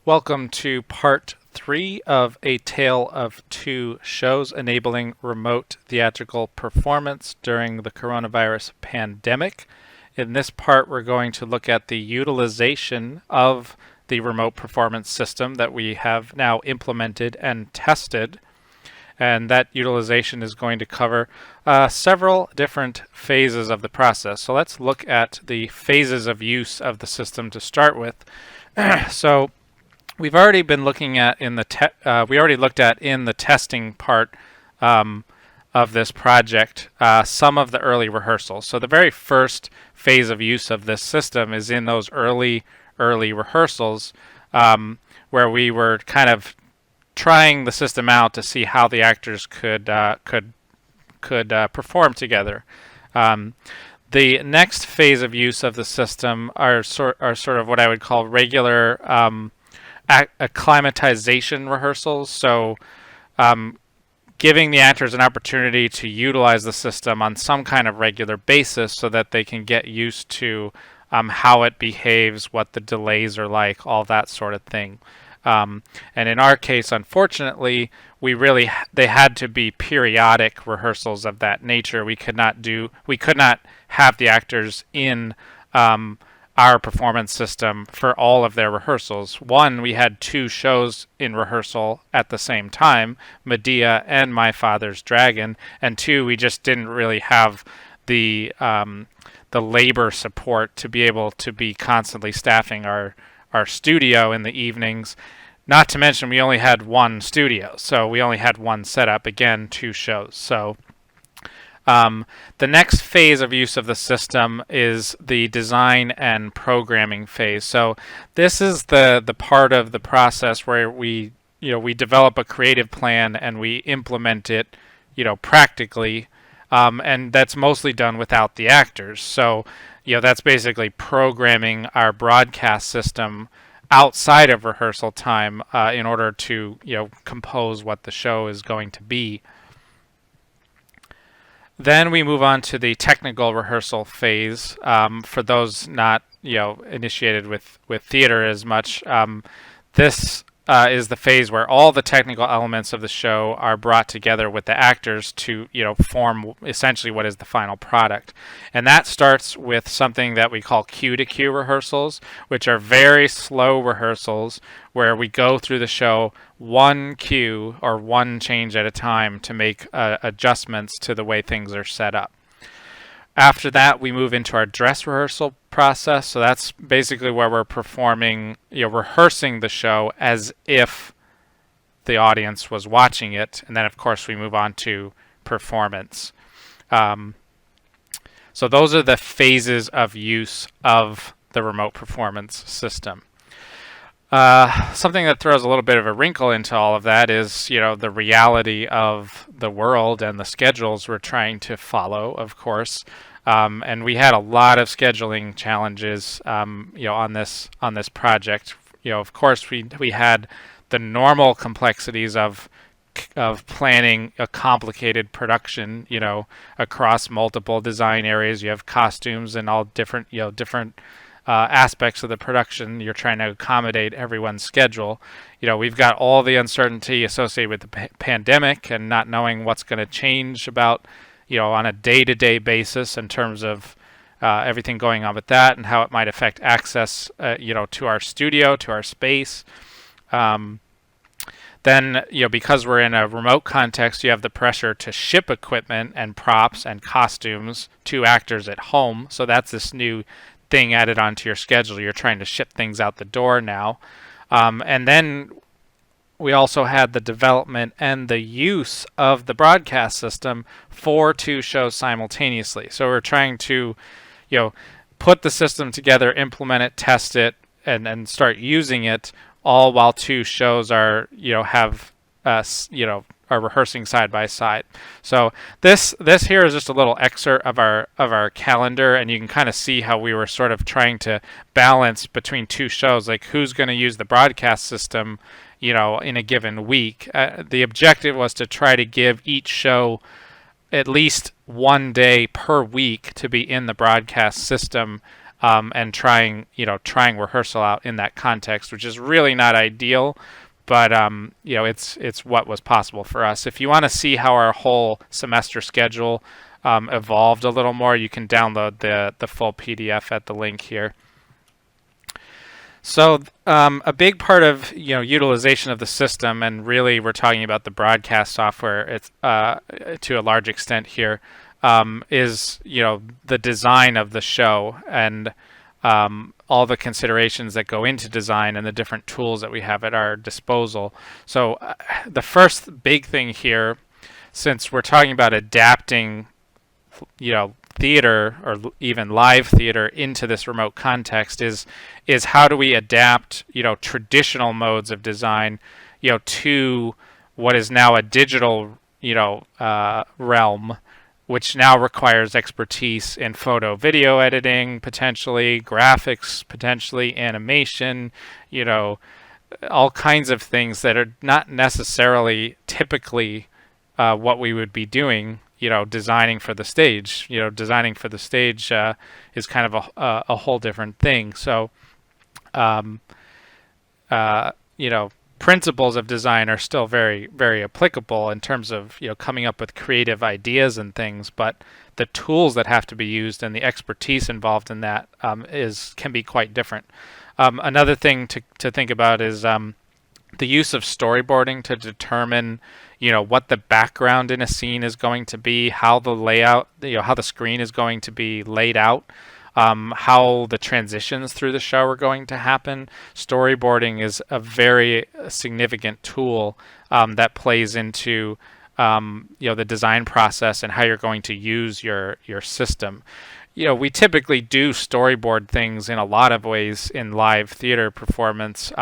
Welcome to part 3 of A Tale of Two Shows enabling remote theatrical performance during the coronavirus pandemic. In this part, we're going to look at the utilization of the remote performance system that we have now implemented and tested. And that utilization is going to cover several different phases of the process. So let's look at the phases of use of the system to start with. So we've already been looking at in the we already looked at in the testing part of this project some of the early rehearsals. So the very first phase of use of this system is in those early rehearsals where we were kind of trying the system out to see how the actors could perform together. The next phase of use of the system are sort of what I would call regular acclimatization rehearsals. So giving the actors an opportunity to utilize the system on some kind of regular basis so that they can get used to how it behaves, what the delays are like, all that sort of thing. And in our case, unfortunately, they had to be periodic rehearsals of that nature. We could not have the actors in our performance system for all of their rehearsals. One, we had 2 shows in rehearsal at the same time, Medea and My Father's Dragon, and 2, we just didn't really have the labor support to be able to be constantly staffing our studio in the evenings. Not to mention we only had 1 studio, so we only had 1 setup, again 2 shows. So the next phase of use of the system is the design and programming phase. So this is the part of the process where we develop a creative plan and we implement it practically, and that's mostly done without the actors. So that's basically programming our broadcast system outside of rehearsal time in order to compose what the show is going to be. Then we move on to the technical rehearsal phase. For those not initiated with theater as much, this is the phase where all the technical elements of the show are brought together with the actors to form essentially what is the final product. And that starts with something that we call cue-to-cue rehearsals, which are very slow rehearsals where we go through the show 1 cue or 1 change at a time to make adjustments to the way things are set up. After that, we move into our dress rehearsal process. So that's basically where we're performing, rehearsing the show as if the audience was watching it. And then, of course, we move on to performance. So those are the phases of use of the remote performance system. Something that throws a little bit of a wrinkle into all of that is, the reality of the world and the schedules we're trying to follow, of course. And we had a lot of scheduling challenges, on this project. Of course, we had the normal complexities of planning a complicated production, across multiple design areas. You have costumes and all different aspects of the production. You're trying to accommodate everyone's schedule. We've got all the uncertainty associated with the pandemic and not knowing what's going to change about, on a day-to-day basis in terms of everything going on with that and how it might affect access, to our studio, to our space. Then, because we're in a remote context, you have the pressure to ship equipment and props and costumes to actors at home. So that's this new thing added onto your schedule. You're trying to ship things out the door now. And then we also had the development and the use of the broadcast system for 2 shows simultaneously. So we're trying to, put the system together, implement it, test it, and start using it all while 2 shows are, are rehearsing side by side. So this here is just a little excerpt of our calendar, and you can kind of see how we were sort of trying to balance between 2 shows, like who's going to use the broadcast system, in a given week. The objective was to try to give each show at least 1 day per week to be in the broadcast system and trying rehearsal out in that context, which is really not ideal. But it's what was possible for us. If you want to see how our whole semester schedule evolved a little more, you can download the full PDF at the link here. So a big part of utilization of the system, and really we're talking about the broadcast software, it's to a large extent here, is the design of the show and all the considerations that go into design and the different tools that we have at our disposal. So the first big thing here, since we're talking about adapting theater or even live theater into this remote context, is how do we adapt traditional modes of design to what is now a digital realm, which now requires expertise in photo video editing, potentially graphics, potentially animation, all kinds of things that are not necessarily typically what we would be doing designing for the stage. Designing for the stage is kind of a whole different thing. So, principles of design are still very, very applicable in terms of coming up with creative ideas and things, but the tools that have to be used and the expertise involved in that can be quite different. Another thing to think about is the use of storyboarding to determine what the background in a scene is going to be, how the layout, how the screen is going to be laid out, how the transitions through the show are going to happen. Storyboarding is a very significant tool that plays into the design process and how you're going to use your system. We typically do storyboard things in a lot of ways in live theater performance.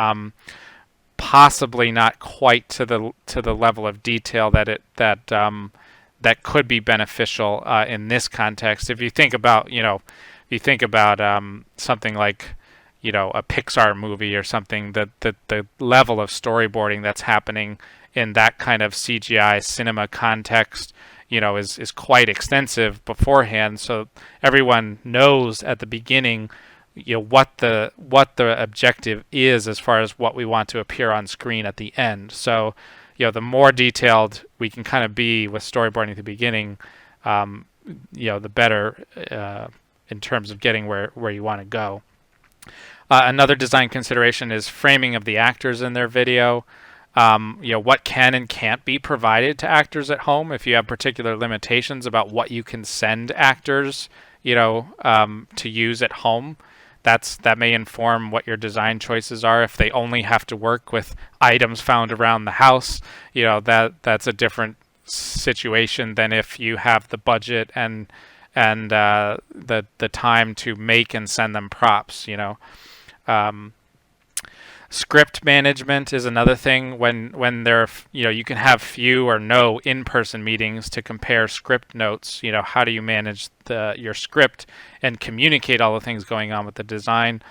Possibly not quite to the level of detail that could be beneficial in this context. If you think about something like a Pixar movie or something, the level of storyboarding that's happening in that kind of CGI cinema context is quite extensive beforehand, so everyone knows at the beginning what the objective is as far as what we want to appear on screen at the end. So the more detailed we can kind of be with storyboarding at the beginning, the better in terms of getting where you want to go. Another design consideration is framing of the actors in their video. What can and can't be provided to actors at home. If you have particular limitations about what you can send actors to use at home, that may inform what your design choices are. If they only have to work with items found around the house, that's a different situation than if you have the budget and the time to make and send them props. Script management is another thing. When there, you can have few or no in-person meetings to compare script notes. How do you manage your script and communicate all the things going on with the design?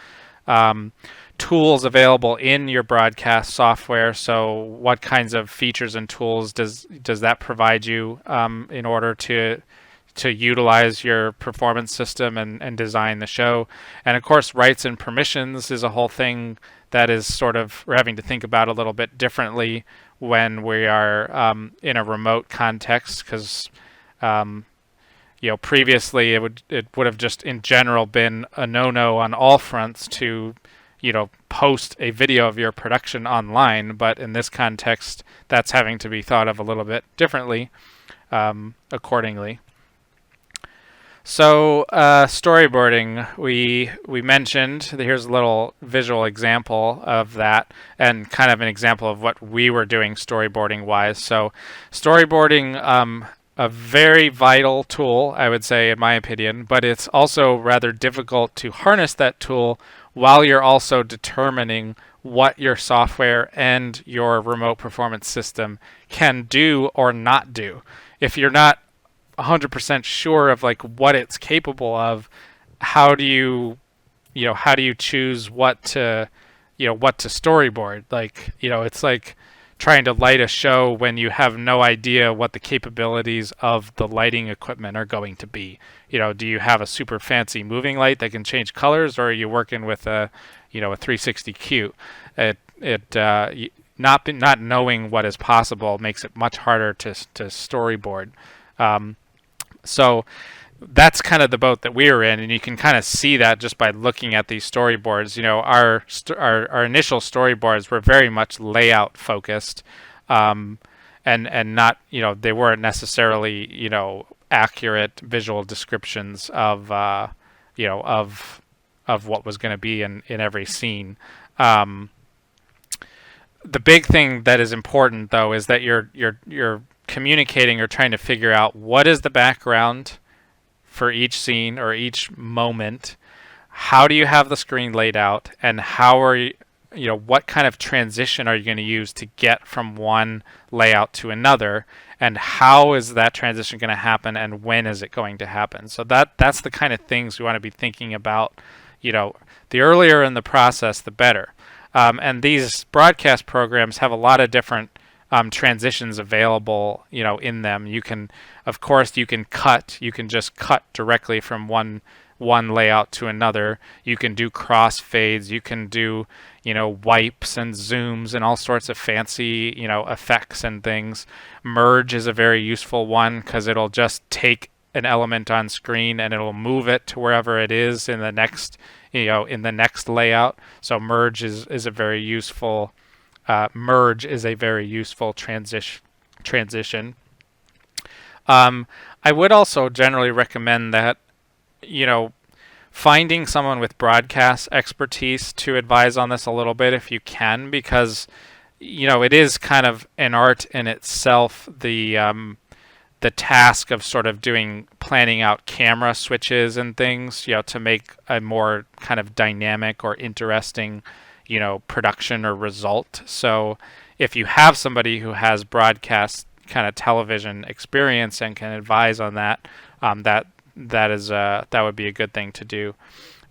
Tools available in your broadcast software. So, what kinds of features and tools does that provide you in order to utilize your performance system and design the show? And of course, rights and permissions is a whole thing that is sort of we're having to think about a little bit differently when we are in a remote context, because previously it would have just in general been a no on all fronts to post a video of your production online, but in this context that's having to be thought of a little bit differently accordingly. So storyboarding, we mentioned, here's a little visual example of that and kind of an example of what we were doing storyboarding wise. So storyboarding, a very vital tool, I would say, in my opinion, but it's also rather difficult to harness that tool while you're also determining what your software and your remote performance system can do or not do. If you're not 100% sure of what it's capable of, how do you choose what to storyboard? It's like trying to light a show when you have no idea what the capabilities of the lighting equipment are going to be. Do you have a super fancy moving light that can change colors, or are you working with a 360Q? Not knowing what is possible makes it much harder to storyboard. So that's kind of the boat that we were in, and you can kind of see that just by looking at these storyboards. Our initial storyboards were very much layout focused, and not they weren't necessarily accurate visual descriptions of of what was going to be in every scene. The big thing that is important, though, is that you're communicating or trying to figure out what is the background for each scene or each moment. How do you have the screen laid out, and how are you, what kind of transition are you going to use to get from one layout to another, and how is that transition going to happen, and when is it going to happen? So that's the kind of things we want to be thinking about. The earlier in the process, the better. And these broadcast programs have a lot of different transitions available, in them. You can just cut directly from one layout to another. You can do crossfades. You can do, wipes and zooms and all sorts of fancy, effects and things. Merge is a very useful one because it'll just take an element on screen and it'll move it to wherever it is in the next, layout. So merge is a very useful. Merge is a very useful transition. I would also generally recommend that, finding someone with broadcast expertise to advise on this a little bit if you can, because, it is kind of an art in itself, the task of sort of planning out camera switches and things, to make a more kind of dynamic or interesting production or result. So if you have somebody who has broadcast kind of television experience and can advise on that, that would be a good thing to do.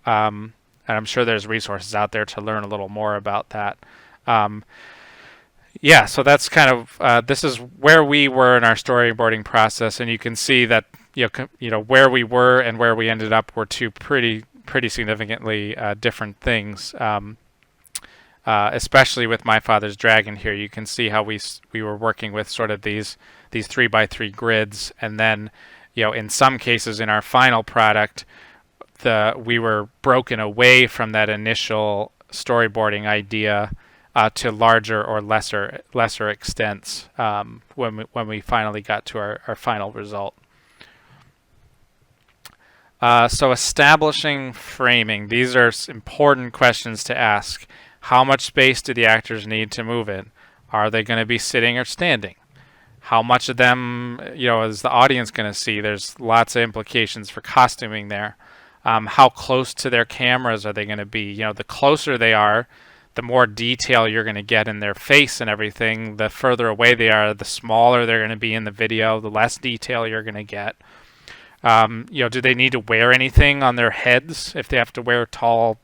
And I'm sure there's resources out there to learn a little more about that. So that's kind of this is where we were in our storyboarding process, and you can see that where we were and where we ended up were two pretty significantly different things. Especially with My Father's Dragon here, you can see how we were working with sort of these 3x3 grids, and then in some cases in our final product, we were broken away from that initial storyboarding idea to larger or lesser extents when we finally got to our final result. So establishing framing, these are important questions to ask. How much space do the actors need to move in? Are they going to be sitting or standing? How much of them, is the audience going to see? There's lots of implications for costuming there. How close to their cameras are they going to be? The closer they are, the more detail you're going to get in their face and everything. The further away they are, the smaller they're going to be in the video, the less detail you're going to get. Do they need to wear anything on their heads? If they have to wear tall,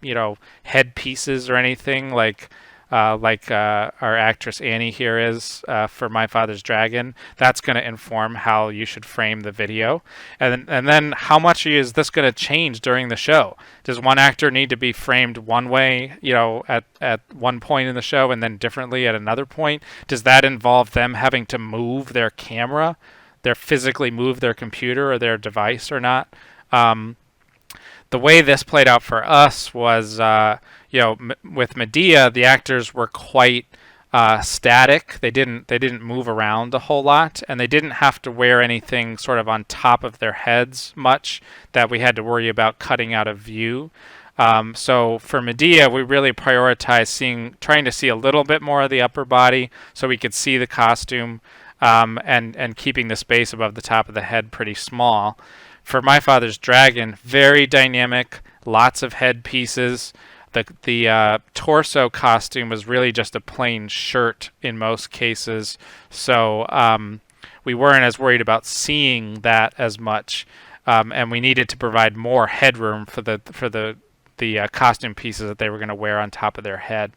head pieces or anything like our actress Annie here is for My Father's Dragon, that's going to inform how you should frame the video. And then how much is this going to change during the show? Does one actor need to be framed one way, at one point in the show and then differently at another point? Does that involve them having to move their camera? They physically move their computer or their device or not? The way this played out for us was, with Medea, the actors were quite static. They didn't move around a whole lot, and they didn't have to wear anything sort of on top of their heads much that we had to worry about cutting out of view. So for Medea, we really prioritized trying to see a little bit more of the upper body so we could see the costume. And keeping the space above the top of the head pretty small. For My Father's Dragon, very dynamic, lots of head pieces. The torso costume was really just a plain shirt in most cases, so we weren't as worried about seeing that as much, and we needed to provide more headroom for the costume pieces that they were going to wear on top of their head.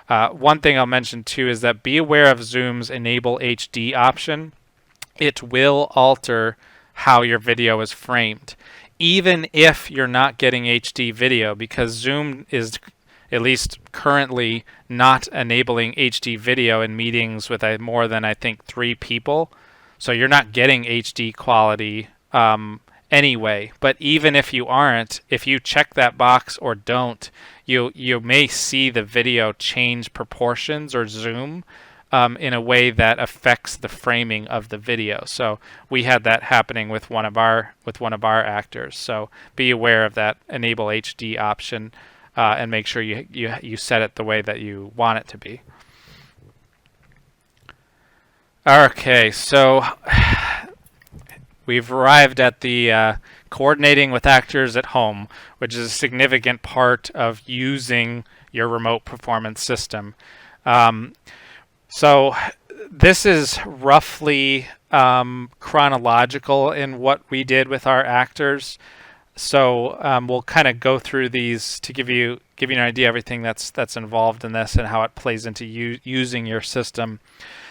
One thing I'll mention too is that be aware of Zoom's Enable HD option. It will alter how your video is framed, even if you're not getting HD video, because Zoom is, at least currently, not enabling HD video in meetings with more than, I think, 3 people. So you're not getting HD quality anyway. But even if you aren't, if you check that box or don't, you may see the video change proportions or zoom in a way that affects the framing of the video. So we had that happening with one of our actors. So be aware of that Enable HD option and make sure you set it the way that you want it to be. Okay, so we've arrived at the coordinating with actors at home, which is a significant part of using your remote performance system. So this is roughly chronological in what we did with our actors. So we'll kind of go through these to give you an idea of everything that's involved in this and how it plays into using your system.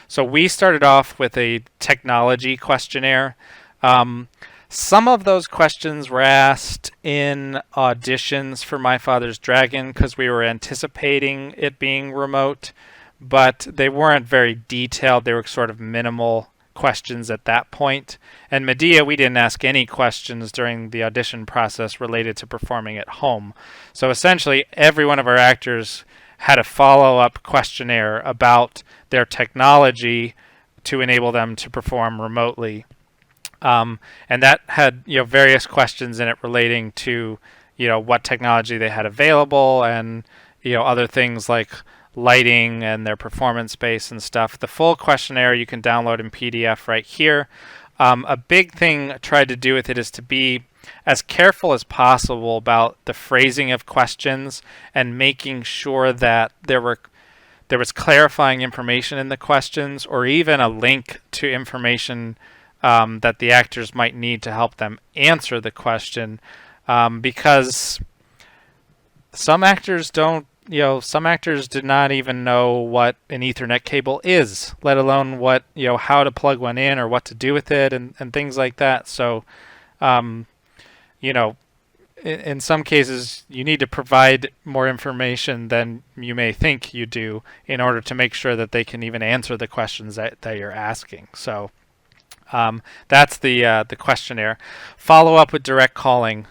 So we started off with a technology questionnaire. Some of those questions were asked in auditions for My Father's Dragon because we were anticipating it being remote, but they weren't very detailed. They were sort of minimal questions at that point. And Medea, we didn't ask any questions during the audition process related to performing at home. So essentially, every one of our actors had a follow-up questionnaire about their technology to enable them to perform remotely. And that had various questions in it relating to what technology they had available and other things like lighting and their performance space and stuff. The full questionnaire you can download in PDF right here. A big thing I tried to do with it is to be as careful as possible about the phrasing of questions and making sure that there was clarifying information in the questions, or even a link to information that the actors might need to help them answer the question, because some actors some actors did not even know what an Ethernet cable is, let alone what how to plug one in or what to do with it and things like that. So in some cases you need to provide more information than you may think you do in order to make sure that they can even answer the questions that you're asking. So that's the questionnaire. Follow up with direct calling.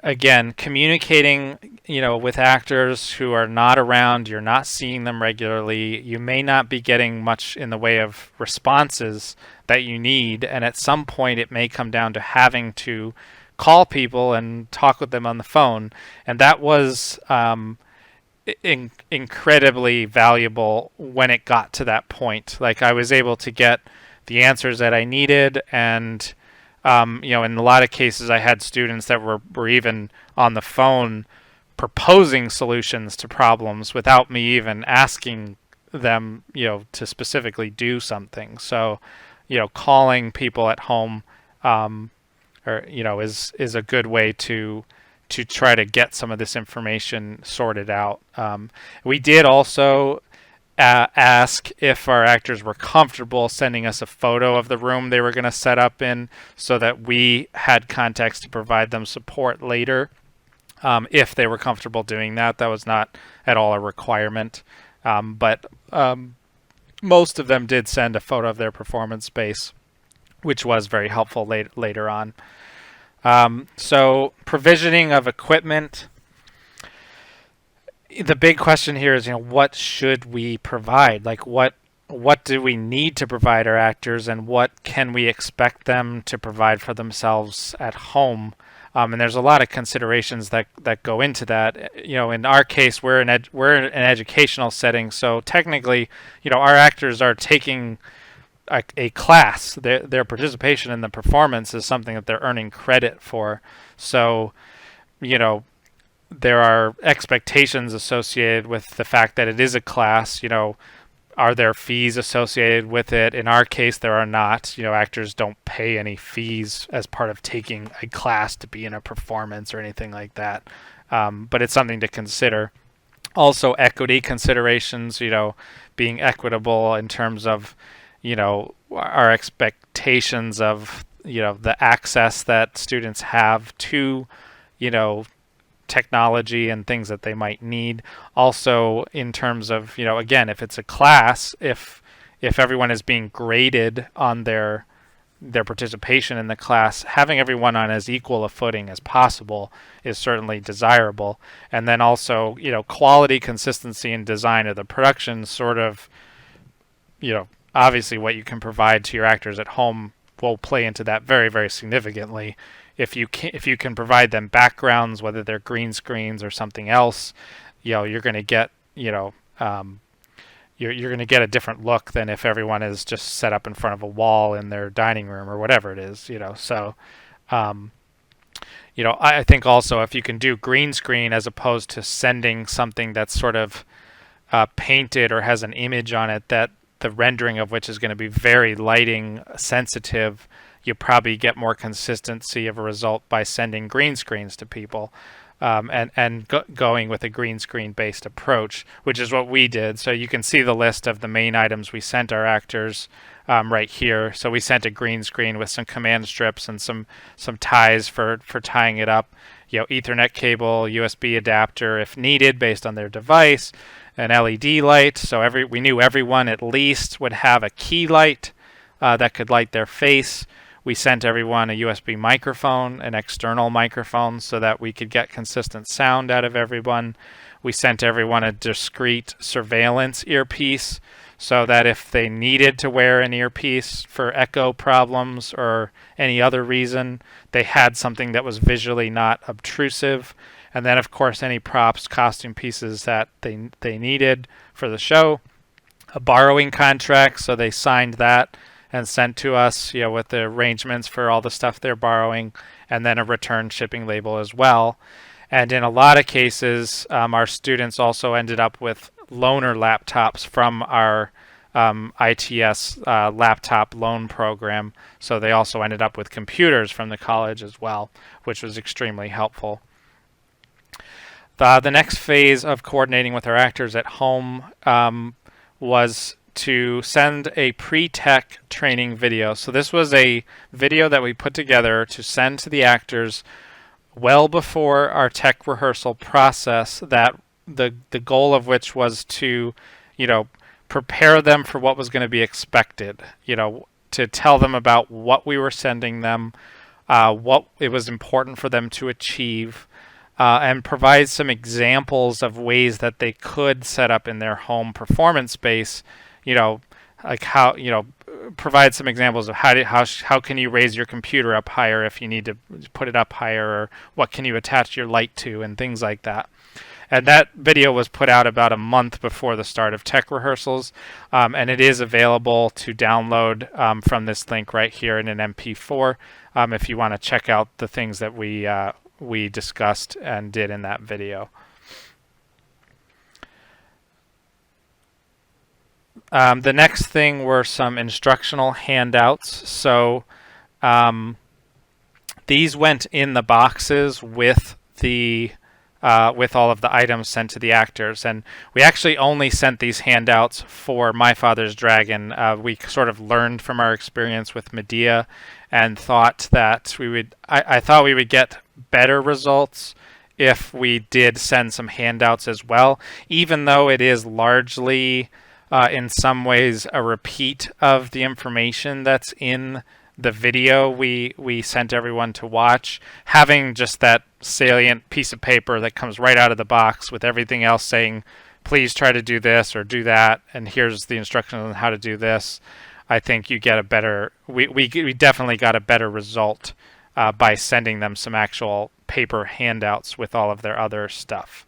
Again, communicating with actors who are not around, you're not seeing them regularly, you may not be getting much in the way of responses that you need, and at some point it may come down to having to call people and talk with them on the phone. And that was incredibly valuable when it got to that point. Like, I was able to get the answers that I needed, and in a lot of cases I had students that were even on the phone proposing solutions to problems without me even asking them to specifically do something. So calling people at home is a good way to try to get some of this information sorted out. We did also ask if our actors were comfortable sending us a photo of the room they were going to set up in, so that we had context to provide them support later. If they were comfortable doing that, that was not at all a requirement. But most of them did send a photo of their performance space, which was very helpful later on. So provisioning of equipment. The big question here is, what should we provide? Like, what do we need to provide our actors, and what can we expect them to provide for themselves at home? And there's a lot of considerations that go into that. In our case, we're in an educational setting, so technically, our actors are taking a class. Their participation in the performance is something that they're earning credit for. So, there are expectations associated with the fact that it is a class. Are there fees associated with it? In our case, there are not. Actors don't pay any fees as part of taking a class to be in a performance or anything like that. But it's something to consider. Also, equity considerations, being equitable in terms of, our expectations of, the access that students have to, you know, technology and things that they might need. Also, in terms of, again, if it's a class, if everyone is being graded on their participation in the class, having everyone on as equal a footing as possible is certainly desirable. And then also, quality, consistency, and design of the production sort of, obviously what you can provide to your actors at home will play into that very, very significantly. If you can provide them backgrounds, whether they're green screens or something else, you're going to get, you're going to get a different look than if everyone is just set up in front of a wall in their dining room or whatever it is, So, I think also if you can do green screen as opposed to sending something that's sort of painted or has an image on it that the rendering of which is going to be very lighting sensitive, you probably get more consistency of a result by sending green screens to people. Going with a green screen based approach, which is what we did. So you can see the list of the main items we sent our actors right here. So we sent a green screen with some command strips and some ties for tying it up. Ethernet cable, USB adapter if needed based on their device, an LED light. So we knew everyone at least would have a key light that could light their face. We sent everyone a USB microphone, an external microphone, so that we could get consistent sound out of everyone. We sent everyone a discrete surveillance earpiece, so that if they needed to wear an earpiece for echo problems or any other reason, they had something that was visually not obtrusive. And then, of course, any props, costume pieces that they needed for the show. A borrowing contract, so they signed that and sent to us, with the arrangements for all the stuff they're borrowing, and then a return shipping label as well. And in a lot of cases, our students also ended up with loaner laptops from our ITS laptop loan program. So they also ended up with computers from the college as well, which was extremely helpful. The next phase of coordinating with our actors at home was to send a pre-tech training video. So this was a video that we put together to send to the actors well before our tech rehearsal process, that the goal of which was to, prepare them for what was going to be expected, to tell them about what we were sending them, what it was important for them to achieve, and provide some examples of ways that they could set up in their home performance space, like how, provide some examples of how can you raise your computer up higher if you need to put it up higher, or what can you attach your light to, and things like that. And that video was put out about a month before the start of tech rehearsals, and it is available to download from this link right here in an MP4 if you want to check out the things that we discussed and did in that video. The next thing were some instructional handouts. So these went in the boxes with all of the items sent to the actors, and we actually only sent these handouts for My Father's Dragon. We sort of learned from our experience with Medea, and thought that I thought we would get better results if we did send some handouts as well, even though it is largely in some ways a repeat of the information that's in the video we sent everyone to watch. Having just that salient piece of paper that comes right out of the box with everything else saying, please try to do this or do that, and here's the instructions on how to do this, I think you get a better, we definitely got a better result by sending them some actual paper handouts with all of their other stuff.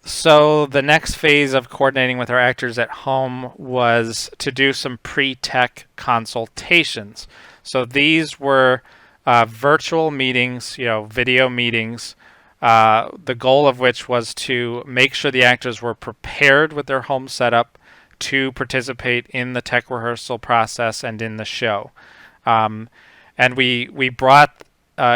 So the next phase of coordinating with our actors at home was to do some pre-tech consultations. So these were virtual meetings, video meetings, the goal of which was to make sure the actors were prepared with their home setup to participate in the tech rehearsal process and in the show. And we brought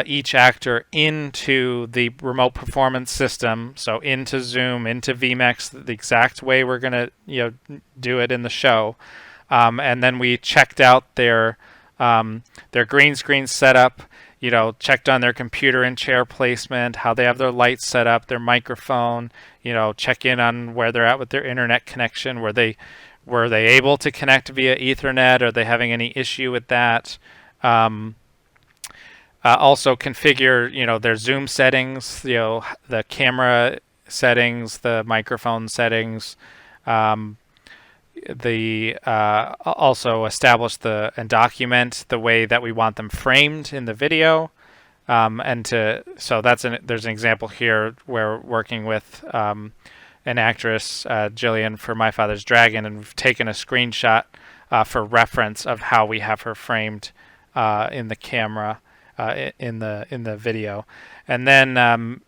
each actor into the remote performance system, so into Zoom, into vMix, the exact way we're going to do it in the show. And then we checked out their green screen setup, checked on their computer and chair placement, how they have their lights set up, their microphone, check in on where they're at with their internet connection. Were they able to connect via Ethernet? Are they having any issue with that? Also configure, their Zoom settings, the camera settings, the microphone settings. Also establish and document the way that we want them framed in the video. So there's an example here where we're working with an actress, Jillian, for My Father's Dragon, and we've taken a screenshot for reference of how we have her framed in the camera in the video. And then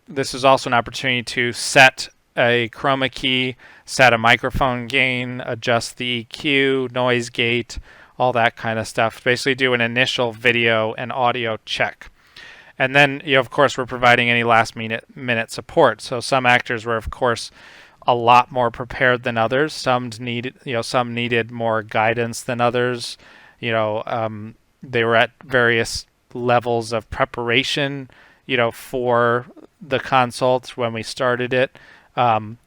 this is also an opportunity to set a chroma key, set a microphone gain, adjust the EQ, noise gate, all that kind of stuff. Basically do an initial video and audio check. And then, of course, we're providing any last minute support. So some actors were, of course, a lot more prepared than others. Some needed more guidance than others. They were at various levels of preparation, for the consults when we started it. And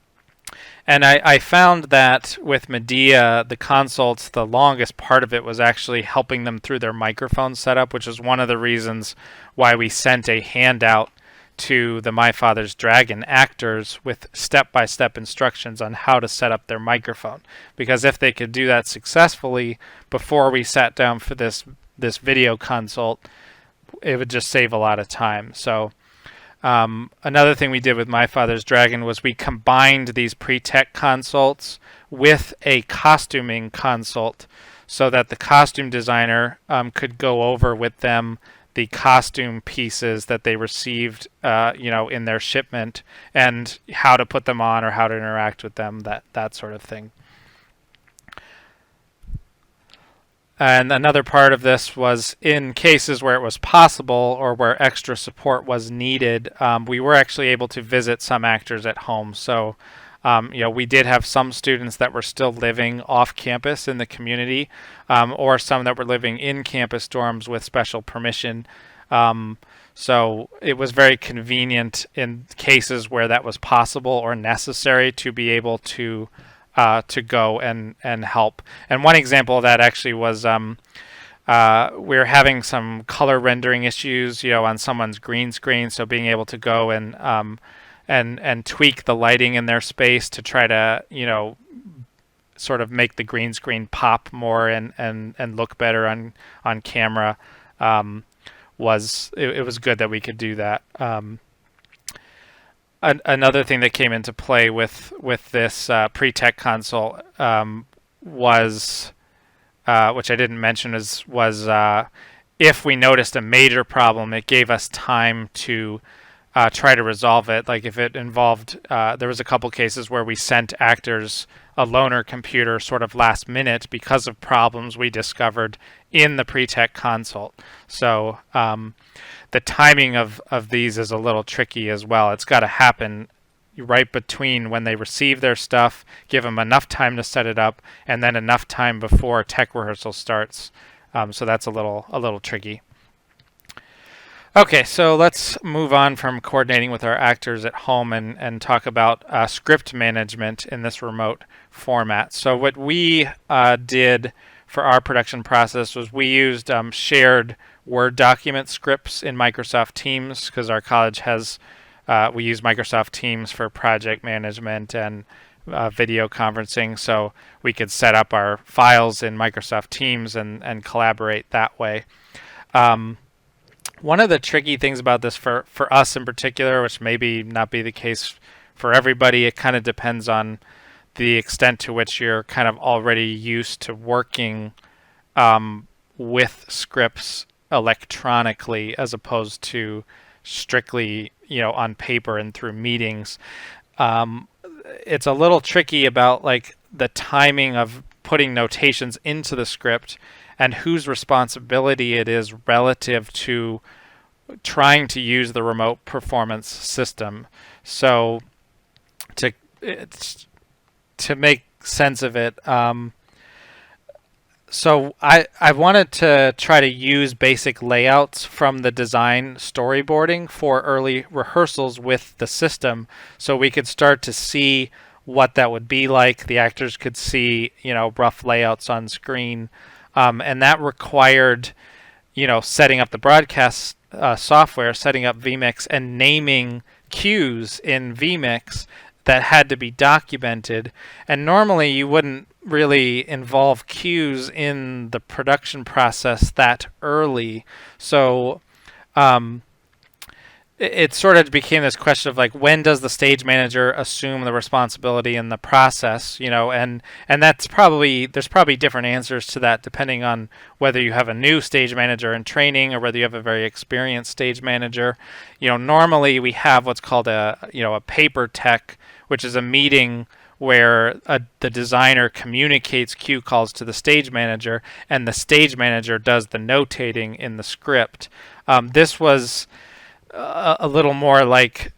I found that with Medea, the consults, the longest part of it was actually helping them through their microphone setup, which is one of the reasons why we sent a handout to the My Father's Dragon actors with step-by-step instructions on how to set up their microphone. Because if they could do that successfully before we sat down for this video consult, it would just save a lot of time. So another thing we did with My Father's Dragon was we combined these pre-tech consults with a costuming consult so that the costume designer could go over with them the costume pieces that they received in their shipment and how to put them on or how to interact with them, that sort of thing. And another part of this was in cases where it was possible or where extra support was needed, we were actually able to visit some actors at home. So, we did have some students that were still living off campus in the community, or some that were living in campus dorms with special permission. So it was very convenient in cases where that was possible or necessary to be able to go and help. And one example of that actually was we were having some color rendering issues, on someone's green screen. So being able to go and tweak the lighting in their space to try to sort of make the green screen pop more and look better on camera was good that we could do that. Another thing that came into play with this pre-tech console was, which I didn't mention, was if we noticed a major problem, it gave us time to try to resolve it. Like if it involved, there was a couple cases where we sent actors a loaner computer sort of last minute because of problems we discovered in the pre-tech consult. So the timing of these is a little tricky as well. It's got to happen right between when they receive their stuff, give them enough time to set it up, and then enough time before tech rehearsal starts. So that's a little tricky. Okay, so let's move on from coordinating with our actors at home and talk about script management in this remote format. So what we did for our production process was we used shared Word document scripts in Microsoft Teams because our college has, we use Microsoft Teams for project management and video conferencing, so we could set up our files in Microsoft Teams and collaborate that way. One of the tricky things about this for us in particular, which maybe not be the case for everybody, it kind of depends on the extent to which you're kind of already used to working with scripts electronically as opposed to strictly, on paper and through meetings. It's a little tricky about like the timing of putting notations into the script and whose responsibility it is relative to trying to use the remote performance system. So to make sense of it, so I wanted to try to use basic layouts from the design storyboarding for early rehearsals with the system, so we could start to see what that would be like. The actors could see, rough layouts on screen, and that required, setting up the broadcast software, setting up vMix, and naming cues in vMix that had to be documented. And normally you wouldn't really involve cues in the production process that early. So it sort of became this question of like, when does the stage manager assume the responsibility in the process, and there's probably different answers to that depending on whether you have a new stage manager in training or whether you have a very experienced stage manager. Normally we have what's called a paper tech, which is a meeting where the designer communicates cue calls to the stage manager, and the stage manager does the notating in the script. This was a little more like,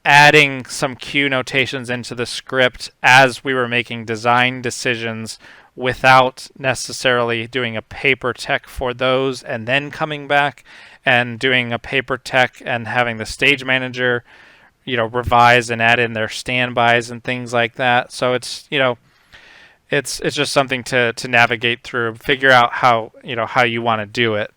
adding some cue notations into the script as we were making design decisions without necessarily doing a paper tech for those and then coming back and doing a paper tech and having the stage manager, revise and add in their standbys and things like that. So it's, it's just something to navigate through, figure out how you want to do it.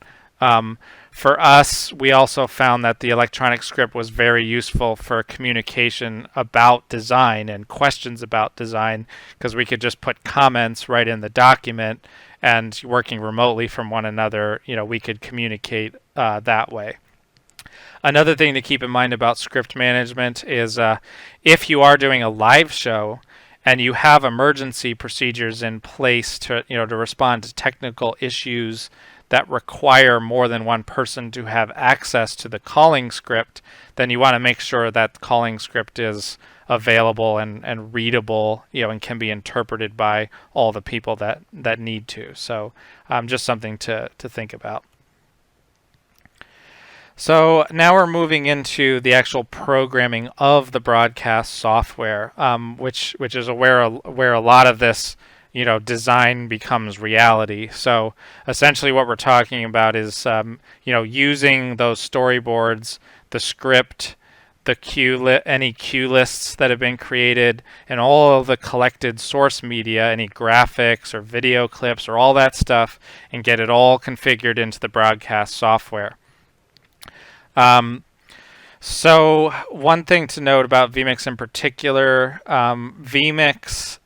For us, we also found that the electronic script was very useful for communication about design and questions about design, because we could just put comments right in the document, and working remotely from one another, we could communicate that way. Another thing to keep in mind about script management is if you are doing a live show and you have emergency procedures in place to respond to technical issues that require more than one person to have access to the calling script, then you want to make sure that the calling script is available and readable, and can be interpreted by all the people that need to. So just something to think about. So now we're moving into the actual programming of the broadcast software, which is where a lot of this design becomes reality. So essentially what we're talking about is, using those storyboards, the script, any cue lists that have been created, and all of the collected source media, any graphics or video clips or all that stuff, and get it all configured into the broadcast software. So one thing to note about vMix in particular, vMix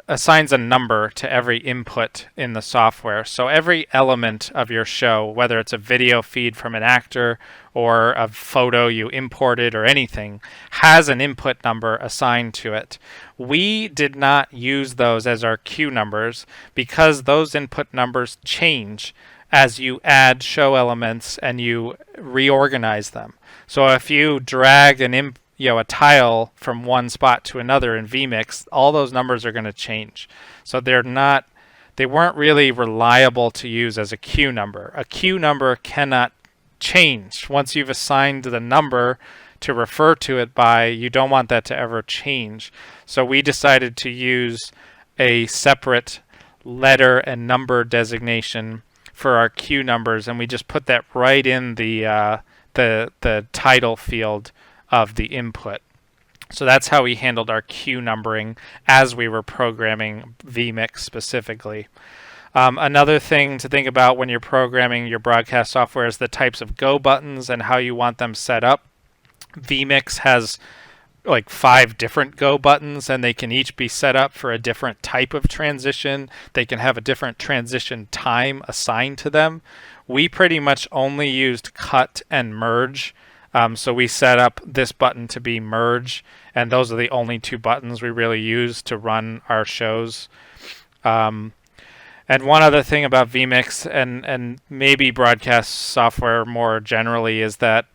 assigns a number to every input in the software. So every element of your show, whether it's a video feed from an actor or a photo you imported or anything, has an input number assigned to it. We did not use those as our cue numbers because those input numbers change as you add show elements and you reorganize them. So if you drag a tile from one spot to another in vMix, all those numbers are going to change. So they weren't really reliable to use as a cue number. A cue number cannot change. Once you've assigned the number to refer to it by, you don't want that to ever change. So we decided to use a separate letter and number designation for our cue numbers, and we just put that right in the title field of the input. So that's how we handled our cue numbering as we were programming vMix specifically. Another thing to think about when you're programming your broadcast software is the types of go buttons and how you want them set up. vMix has like 5 different go buttons, and they can each be set up for a different type of transition. They can have a different transition time assigned to them. We pretty much only used cut and merge. So we set up this button to be merge, and those are the only 2 buttons we really use to run our shows. And one other thing about vMix and maybe broadcast software more generally is that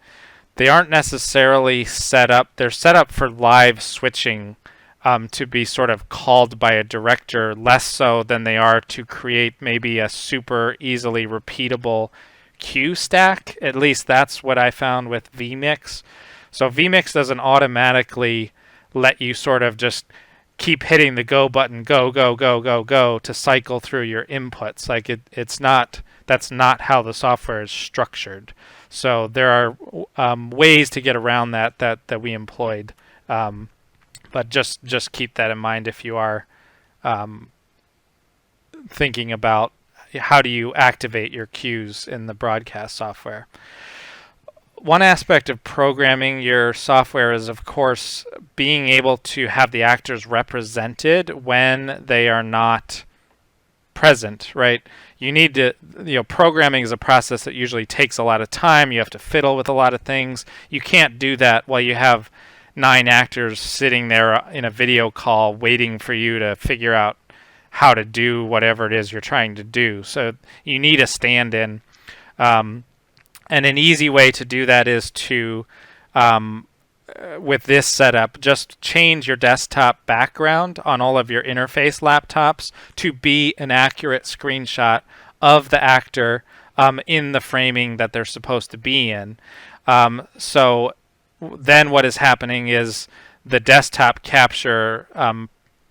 they aren't necessarily set up. They're set up for live switching to be sort of called by a director, less so than they are to create maybe a super easily repeatable cue stack. At least that's what I found with vMix. So vMix doesn't automatically let you sort of just keep hitting the go button, go, go, go, go, go, to cycle through your inputs. Like it's not, that's not how the software is structured. So there are ways to get around that we employed. But just keep that in mind if you are thinking about how do you activate your cues in the broadcast software. One aspect of programming your software is, of course, being able to have the actors represented when they are not present, right? You need to, programming is a process that usually takes a lot of time. You have to fiddle with a lot of things. You can't do that while you have 9 actors sitting there in a video call waiting for you to figure out how to do whatever it is you're trying to do. So you need a stand-in. And an easy way to do that is to, with this setup, just change your desktop background on all of your interface laptops to be an accurate screenshot of the actor in the framing that they're supposed to be in. So then what is happening is the desktop capture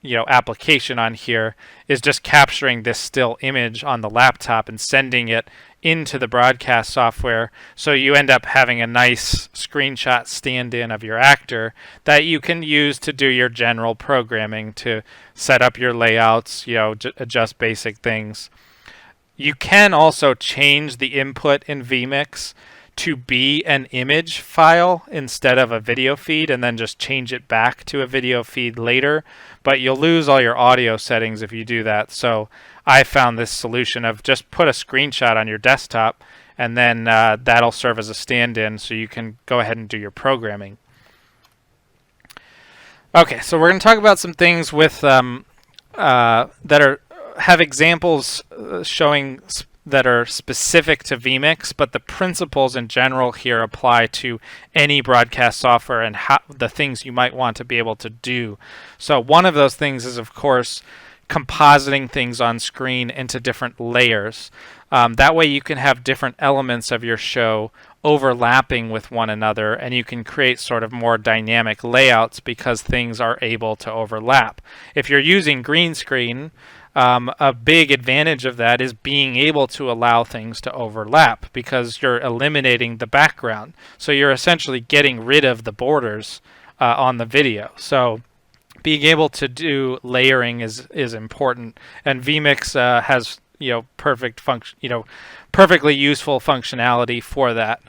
application on here is just capturing this still image on the laptop and sending it into the broadcast software. So you end up having a nice screenshot stand-in of your actor that you can use to do your general programming, to set up your layouts, adjust basic things. You can also change the input in vMix to be an image file instead of a video feed, and then just change it back to a video feed later. But you'll lose all your audio settings if you do that. So I found this solution of just put a screenshot on your desktop, and then that'll serve as a stand-in so you can go ahead and do your programming. Okay, so we're going to talk about some things with that have examples showing that are specific to vMix, but the principles in general here apply to any broadcast software and how the things you might want to be able to do. So one of those things is, of course, compositing things on screen into different layers. That way you can have different elements of your show overlapping with one another, and you can create sort of more dynamic layouts because things are able to overlap. If you're using green screen, a big advantage of that is being able to allow things to overlap because you're eliminating the background. So you're essentially getting rid of the borders on the video. So being able to do layering is important, and vMix has perfect function, perfectly useful functionality for that.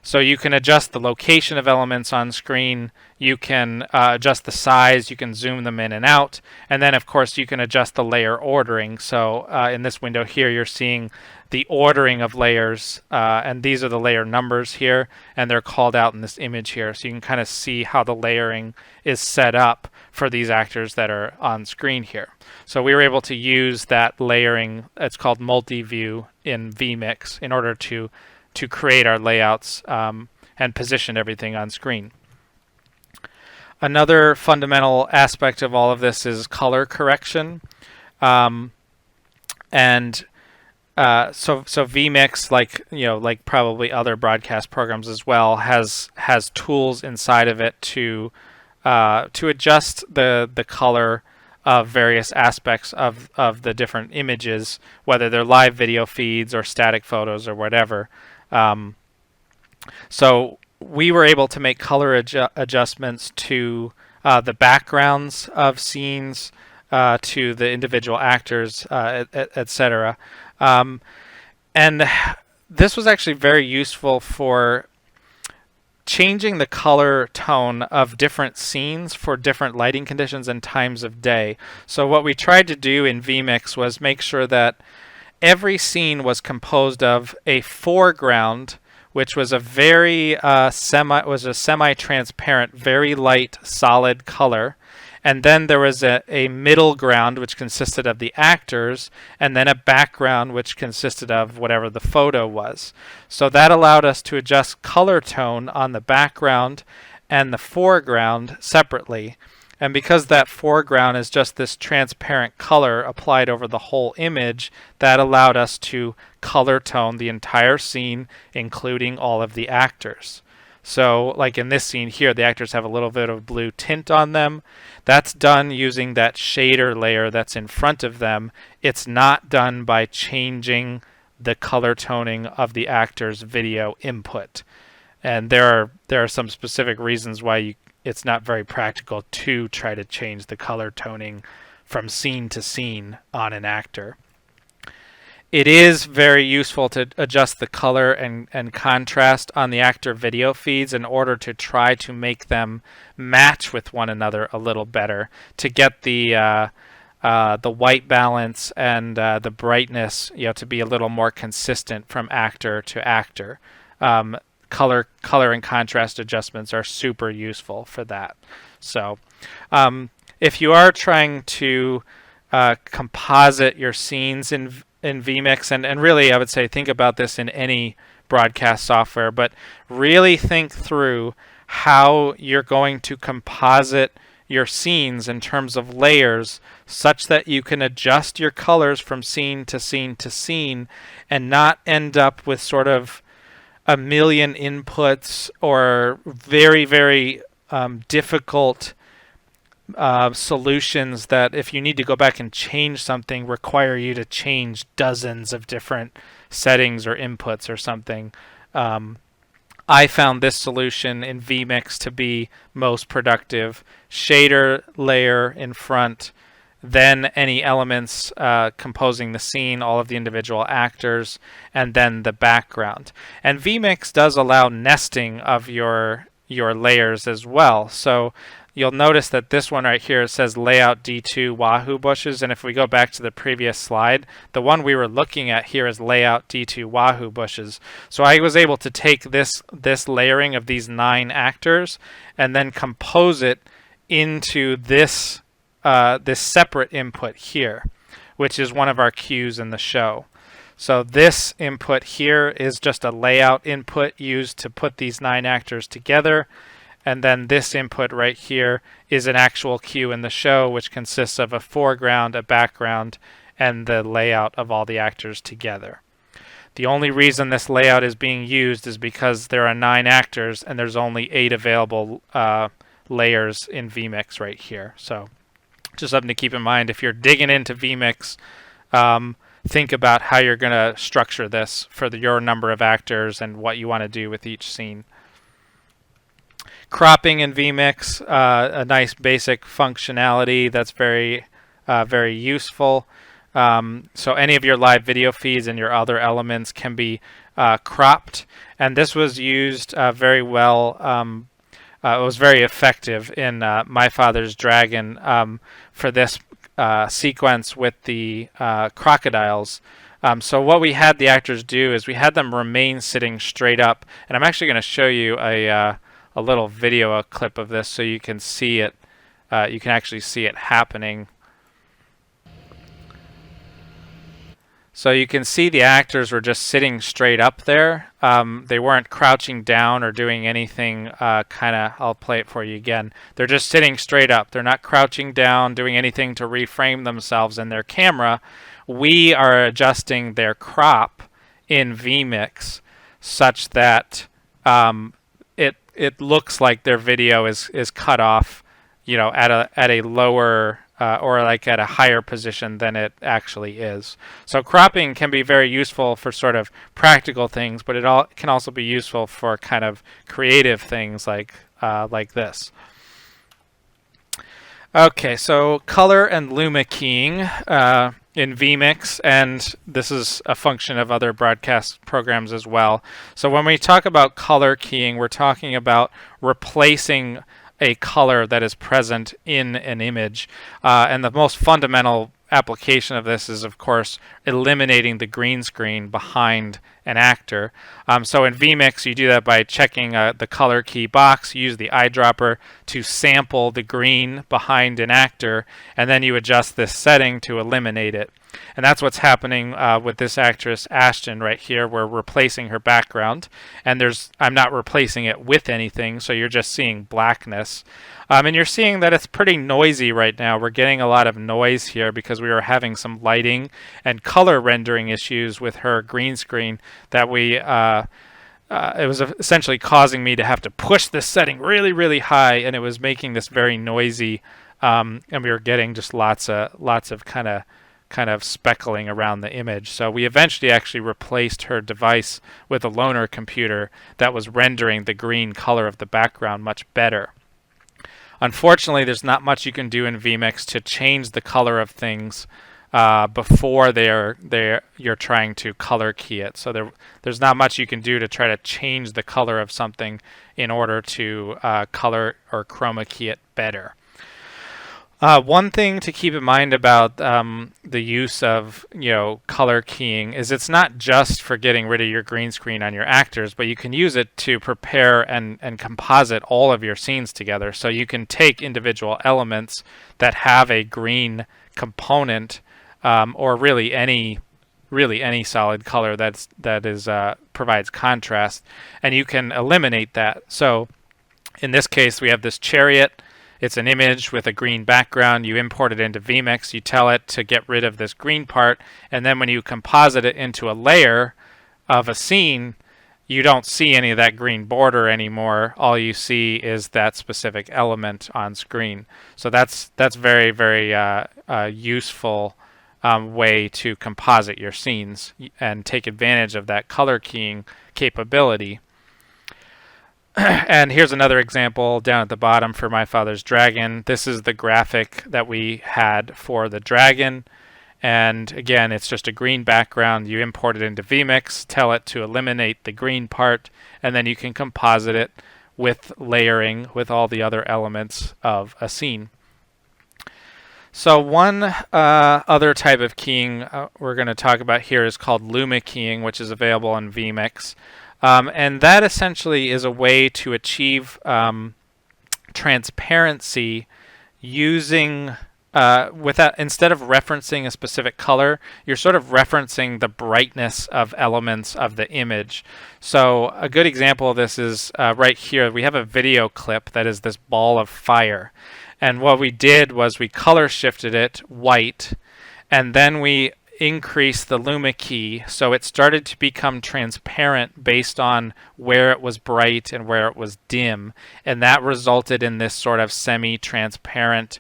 So you can adjust the location of elements on screen, you can adjust the size, you can zoom them in and out, and then of course you can adjust the layer ordering. So in this window here you're seeing the ordering of layers, and these are the layer numbers here, and they're called out in this image here. So you can kind of see how the layering is set up for these actors that are on screen here. So we were able to use that layering, it's called MultiView in vMix, in order to create our layouts and position everything on screen. Another fundamental aspect of all of this is color correction. So vMix, like probably other broadcast programs as well, has tools inside of it to adjust the color of various aspects of the different images, whether they're live video feeds or static photos or whatever. So we were able to make color adjustments to the backgrounds of scenes, to the individual actors, etc. And this was actually very useful for changing the color tone of different scenes for different lighting conditions and times of day. So what we tried to do in vMix was make sure that every scene was composed of a foreground, which was a very semi-transparent, very light, solid color. And then there was a middle ground, which consisted of the actors, and then a background, which consisted of whatever the photo was. So that allowed us to adjust color tone on the background and the foreground separately. And because that foreground is just this transparent color applied over the whole image, that allowed us to color tone the entire scene, including all of the actors. So like in this scene here, the actors have a little bit of blue tint on them. That's done using that shader layer that's in front of them. It's not done by changing the color toning of the actor's video input. And there are some specific reasons why it's not very practical to try to change the color toning from scene to scene on an actor. It is very useful to adjust the color and contrast on the actor video feeds in order to try to make them match with one another a little better, to get the white balance and the brightness, to be a little more consistent from actor to actor. Color and contrast adjustments are super useful for that. So if you are trying to composite your scenes in vMix, and really I would say think about this in any broadcast software, but really think through how you're going to composite your scenes in terms of layers such that you can adjust your colors from scene to scene to scene and not end up with sort of a million inputs or very, very difficult solutions that if you need to go back and change something require you to change dozens of different settings or inputs or something. I found this solution in vMix to be most productive. Shader layer in front, then any elements composing the scene, all of the individual actors, and then the background. And vMix does allow nesting of your layers as well. So you'll notice that this one right here says layout D2 Wahoo bushes, and if we go back to the previous slide, the one we were looking at here is layout D2 Wahoo bushes. So I was able to take this layering of these 9 actors and then compose it into this separate input here, which is one of our cues in the show. So this input here is just a layout input used to put these 9 actors together. And then this input right here is an actual cue in the show, which consists of a foreground, a background, and the layout of all the actors together. The only reason this layout is being used is because there are 9 actors and there's only 8 available layers in vMix right here. So just something to keep in mind if you're digging into vMix. Think about how you're going to structure this for your number of actors and what you want to do with each scene. Cropping in vMix, a nice basic functionality that's very useful. So any of your live video feeds and your other elements can be cropped, and this was used very well. It was very effective in My Father's Dragon for this sequence with the crocodiles. So what we had the actors do is we had them remain sitting straight up, and I'm actually going to show you a little video clip of this so you can see it. You can actually see it happening. So you can see the actors were just sitting straight up there. They weren't crouching down or doing anything I'll play it for you again. They're just sitting straight up. They're not crouching down, doing anything to reframe themselves in their camera. We are adjusting their crop in vMix such that it looks like their video is cut off, at a lower or like at a higher position than it actually is. So cropping can be very useful for sort of practical things, but it can also be useful for kind of creative things like this. Okay, so color and Luma keying in vMix, and this is a function of other broadcast programs as well. So when we talk about color keying, we're talking about replacing a color that is present in an image. And the most fundamental application of this is, of course, eliminating the green screen behind an actor. So in vMix, you do that by checking the color key box. You use the eyedropper to sample the green behind an actor, and then you adjust this setting to eliminate it. And that's what's happening with this actress Ashton right here. We're replacing her background, and I'm not replacing it with anything, so you're just seeing blackness. And you're seeing that it's pretty noisy right now. We're getting a lot of noise here because we were having some lighting and color rendering issues with her green screen that it was essentially causing me to have to push this setting really, really high, and it was making this very noisy, and we were getting just lots of kind of speckling around the image. So we eventually actually replaced her device with a loaner computer that was rendering the green color of the background much better. Unfortunately, there's not much you can do in vMix to change the color of things before you're trying to color key it. So there's not much you can do to try to change the color of something in order to color or chroma key it better. One thing to keep in mind about the use of color keying is it's not just for getting rid of your green screen on your actors, but you can use it to prepare and composite all of your scenes together. So you can take individual elements that have a green component, or really any solid color that provides contrast, and you can eliminate that. So in this case, we have this chariot. It's an image with a green background. You import it into vMix. You tell it to get rid of this green part. And then when you composite it into a layer of a scene, you don't see any of that green border anymore. All you see is that specific element on screen. So that's very, very useful way to composite your scenes and take advantage of that color keying capability. And here's another example down at the bottom for My Father's Dragon. This is the graphic that we had for the dragon. And again, it's just a green background. You import it into vMix, tell it to eliminate the green part, and then you can composite it with layering with all the other elements of a scene. So one other type of keying we're going to talk about here is called Luma keying, which is available in vMix. And that essentially is a way to achieve transparency using instead of referencing a specific color, you're sort of referencing the brightness of elements of the image. So a good example of this is right here. We have a video clip that is this ball of fire. And what we did was we color shifted it white, and then we increase the Luma key so it started to become transparent based on where it was bright and where it was dim, and that resulted in this sort of semi-transparent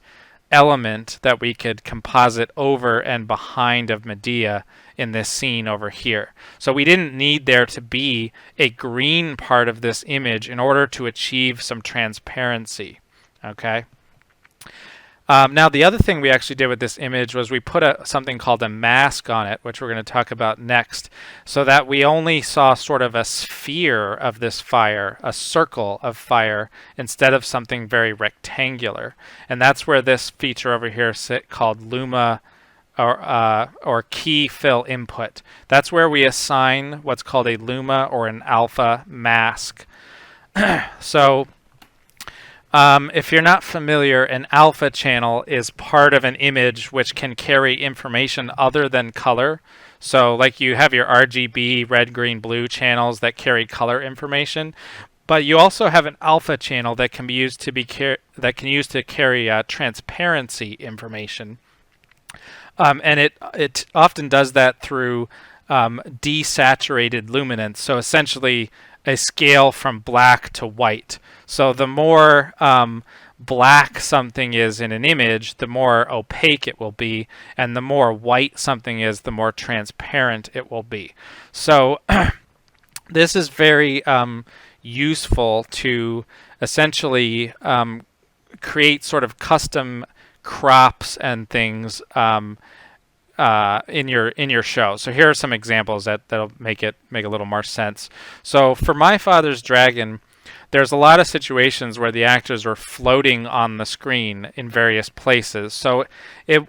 element that we could composite over and behind of Medea in this scene over here. So we didn't need there to be a green part of this image in order to achieve some transparency. Okay. Now, the other thing we actually did with this image was we put something called a mask on it, which we're going to talk about next, so that we only saw sort of a sphere of this fire, a circle of fire, instead of something very rectangular. And that's where this feature over here called Luma or key fill input. That's where we assign what's called a Luma or an alpha mask. So if you're not familiar, an alpha channel is part of an image which can carry information other than color. So like you have your RGB, red, green, blue channels that carry color information, but you also have an alpha channel that can be used to carry transparency information. And it often does that through desaturated luminance. So essentially a scale from black to white. So the more black something is in an image, the more opaque it will be, and the more white something is, the more transparent it will be. So this is very useful to essentially create sort of custom crops and things in your show. So here are some examples that'll make a little more sense. So for My Father's Dragon, there's a lot of situations where the actors were floating on the screen in various places. So it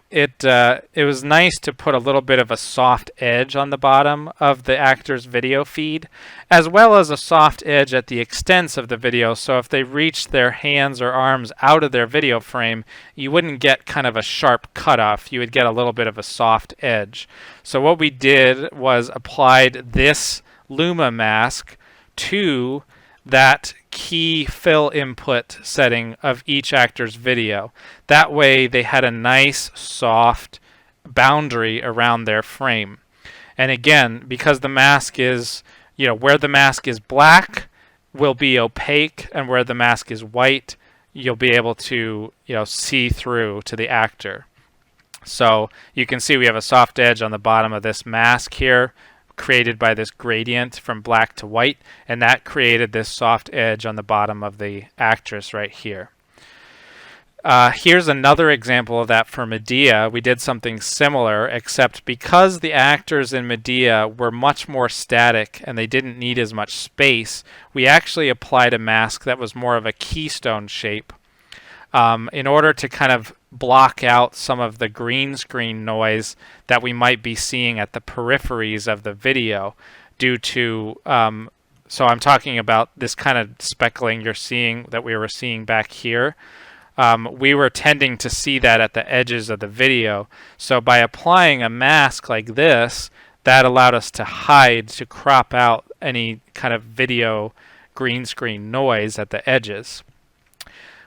was nice to put a little bit of a soft edge on the bottom of the actor's video feed, as well as a soft edge at the extents of the video. So if they reached their hands or arms out of their video frame, you wouldn't get kind of a sharp cutoff. You would get a little bit of a soft edge. So what we did was applied this Luma mask to that key fill input setting of each actor's video. That way they had a nice soft boundary around their frame. And again, because the mask is, where the mask is black will be opaque, and where the mask is white, you'll be able to, see through to the actor. So you can see we have a soft edge on the bottom of this mask here, created by this gradient from black to white, and that created this soft edge on the bottom of the actress right here. Here's another example of that for Medea. We did something similar, except because the actors in Medea were much more static and they didn't need as much space, we actually applied a mask that was more of a keystone shape in order to kind of block out some of the green screen noise that we might be seeing at the peripheries of the video due to, so I'm talking about this kind of speckling you're seeing that we were seeing back here. We were tending to see that at the edges of the video. So by applying a mask like this, that allowed us to hide, to crop out any kind of video green screen noise at the edges.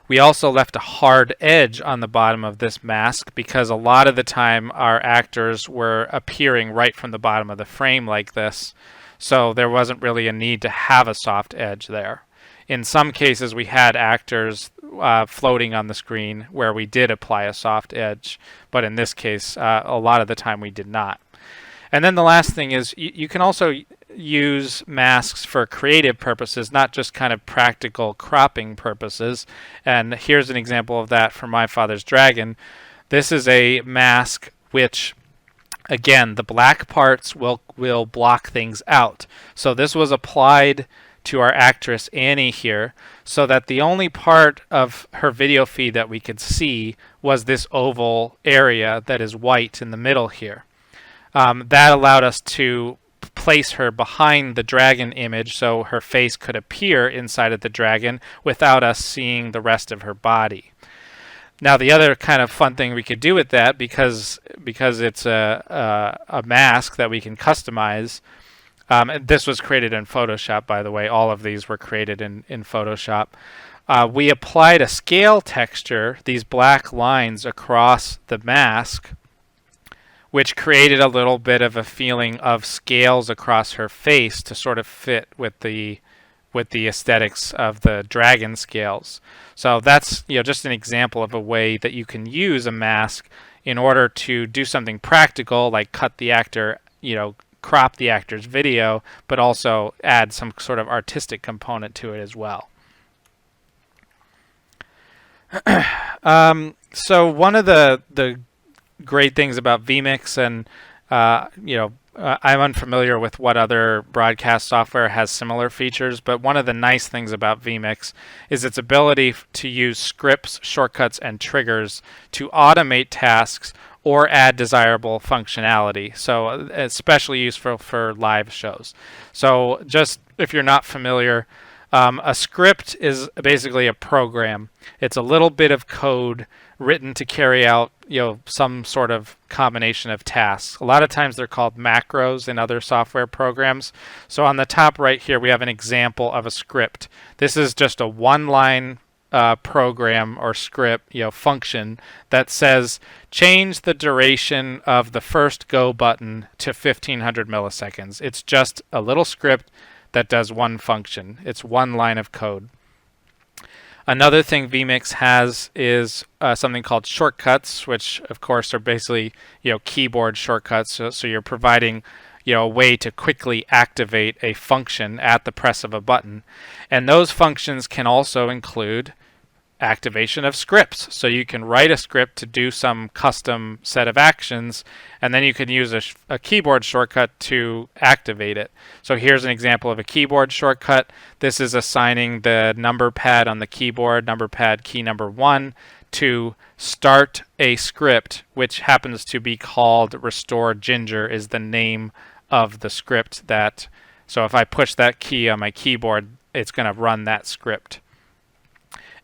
We also left a hard edge on the bottom of this mask because a lot of the time our actors were appearing right from the bottom of the frame like this, so there wasn't really a need to have a soft edge there. In some cases we had actors floating on the screen where we did apply a soft edge, but in this case a lot of the time we did not. And then the last thing is you can also use masks for creative purposes, not just kind of practical cropping purposes. And here's an example of that for My Father's Dragon. This is a mask which, again, the black parts will block things out. So this was applied to our actress Annie here, so that the only part of her video feed that we could see was this oval area that is white in the middle here. That allowed us to place her behind the dragon image so her face could appear inside of the dragon without us seeing the rest of her body. Now the other kind of fun thing we could do with that, because it's a mask that we can customize, this was created in Photoshop, by the way. All of these were created in Photoshop. We applied a scale texture, these black lines across the mask, which created a little bit of a feeling of scales across her face to sort of fit with the aesthetics of the dragon scales. So that's just an example of a way that you can use a mask in order to do something practical, like cut the actor, crop the actor's video, but also add some sort of artistic component to it as well. So one of the great things about vMix, and I'm unfamiliar with what other broadcast software has similar features, but one of the nice things about vMix is its ability to use scripts, shortcuts, and triggers to automate tasks or add desirable functionality. So especially useful for live shows. So just if you're not familiar, a script is basically a program. It's a little bit of code written to carry out some sort of combination of tasks. A lot of times they're called macros in other software programs. So on the top right here we have an example of a script. This is just a one-line program or script, function that says change the duration of the first go button to 1500 milliseconds. It's just a little script that does one function. It's one line of code. Another thing vMix has is something called shortcuts, which of course are basically keyboard shortcuts. So you're providing a way to quickly activate a function at the press of a button, and those functions can also include activation of scripts. So you can write a script to do some custom set of actions, and then you can use a keyboard shortcut to activate it. So here's an example of a keyboard shortcut. This is assigning the number pad on the keyboard, number pad key number 1, to start a script, which happens to be called Restore Ginger, is the name of the script that, so if I push that key on my keyboard, it's going to run that script.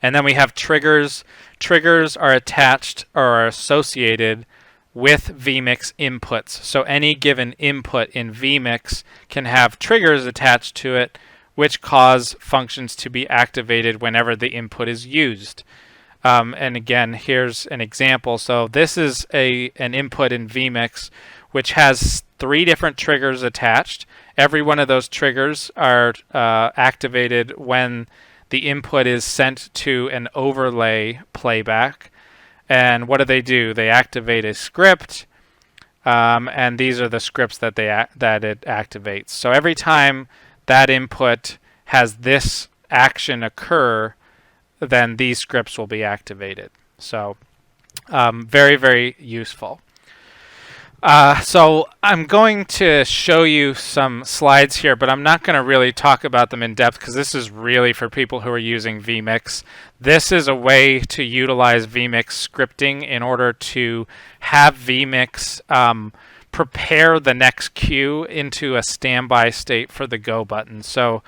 And then we have triggers. Triggers are attached or are associated with vMix inputs. So any given input in vMix can have triggers attached to it, which cause functions to be activated whenever the input is used. And again, here's an example. So this is an input in vMix which has 3 different triggers attached. Every one of those triggers are activated when the input is sent to an overlay playback. And what do? They activate a script, and these are the scripts that it activates. So every time that input has this action occur, then these scripts will be activated. So very, very useful. So I'm going to show you some slides here, but I'm not going to really talk about them in depth because this is really for people who are using vMix. This is a way to utilize vMix scripting in order to have vMix prepare the next cue into a standby state for the go button. So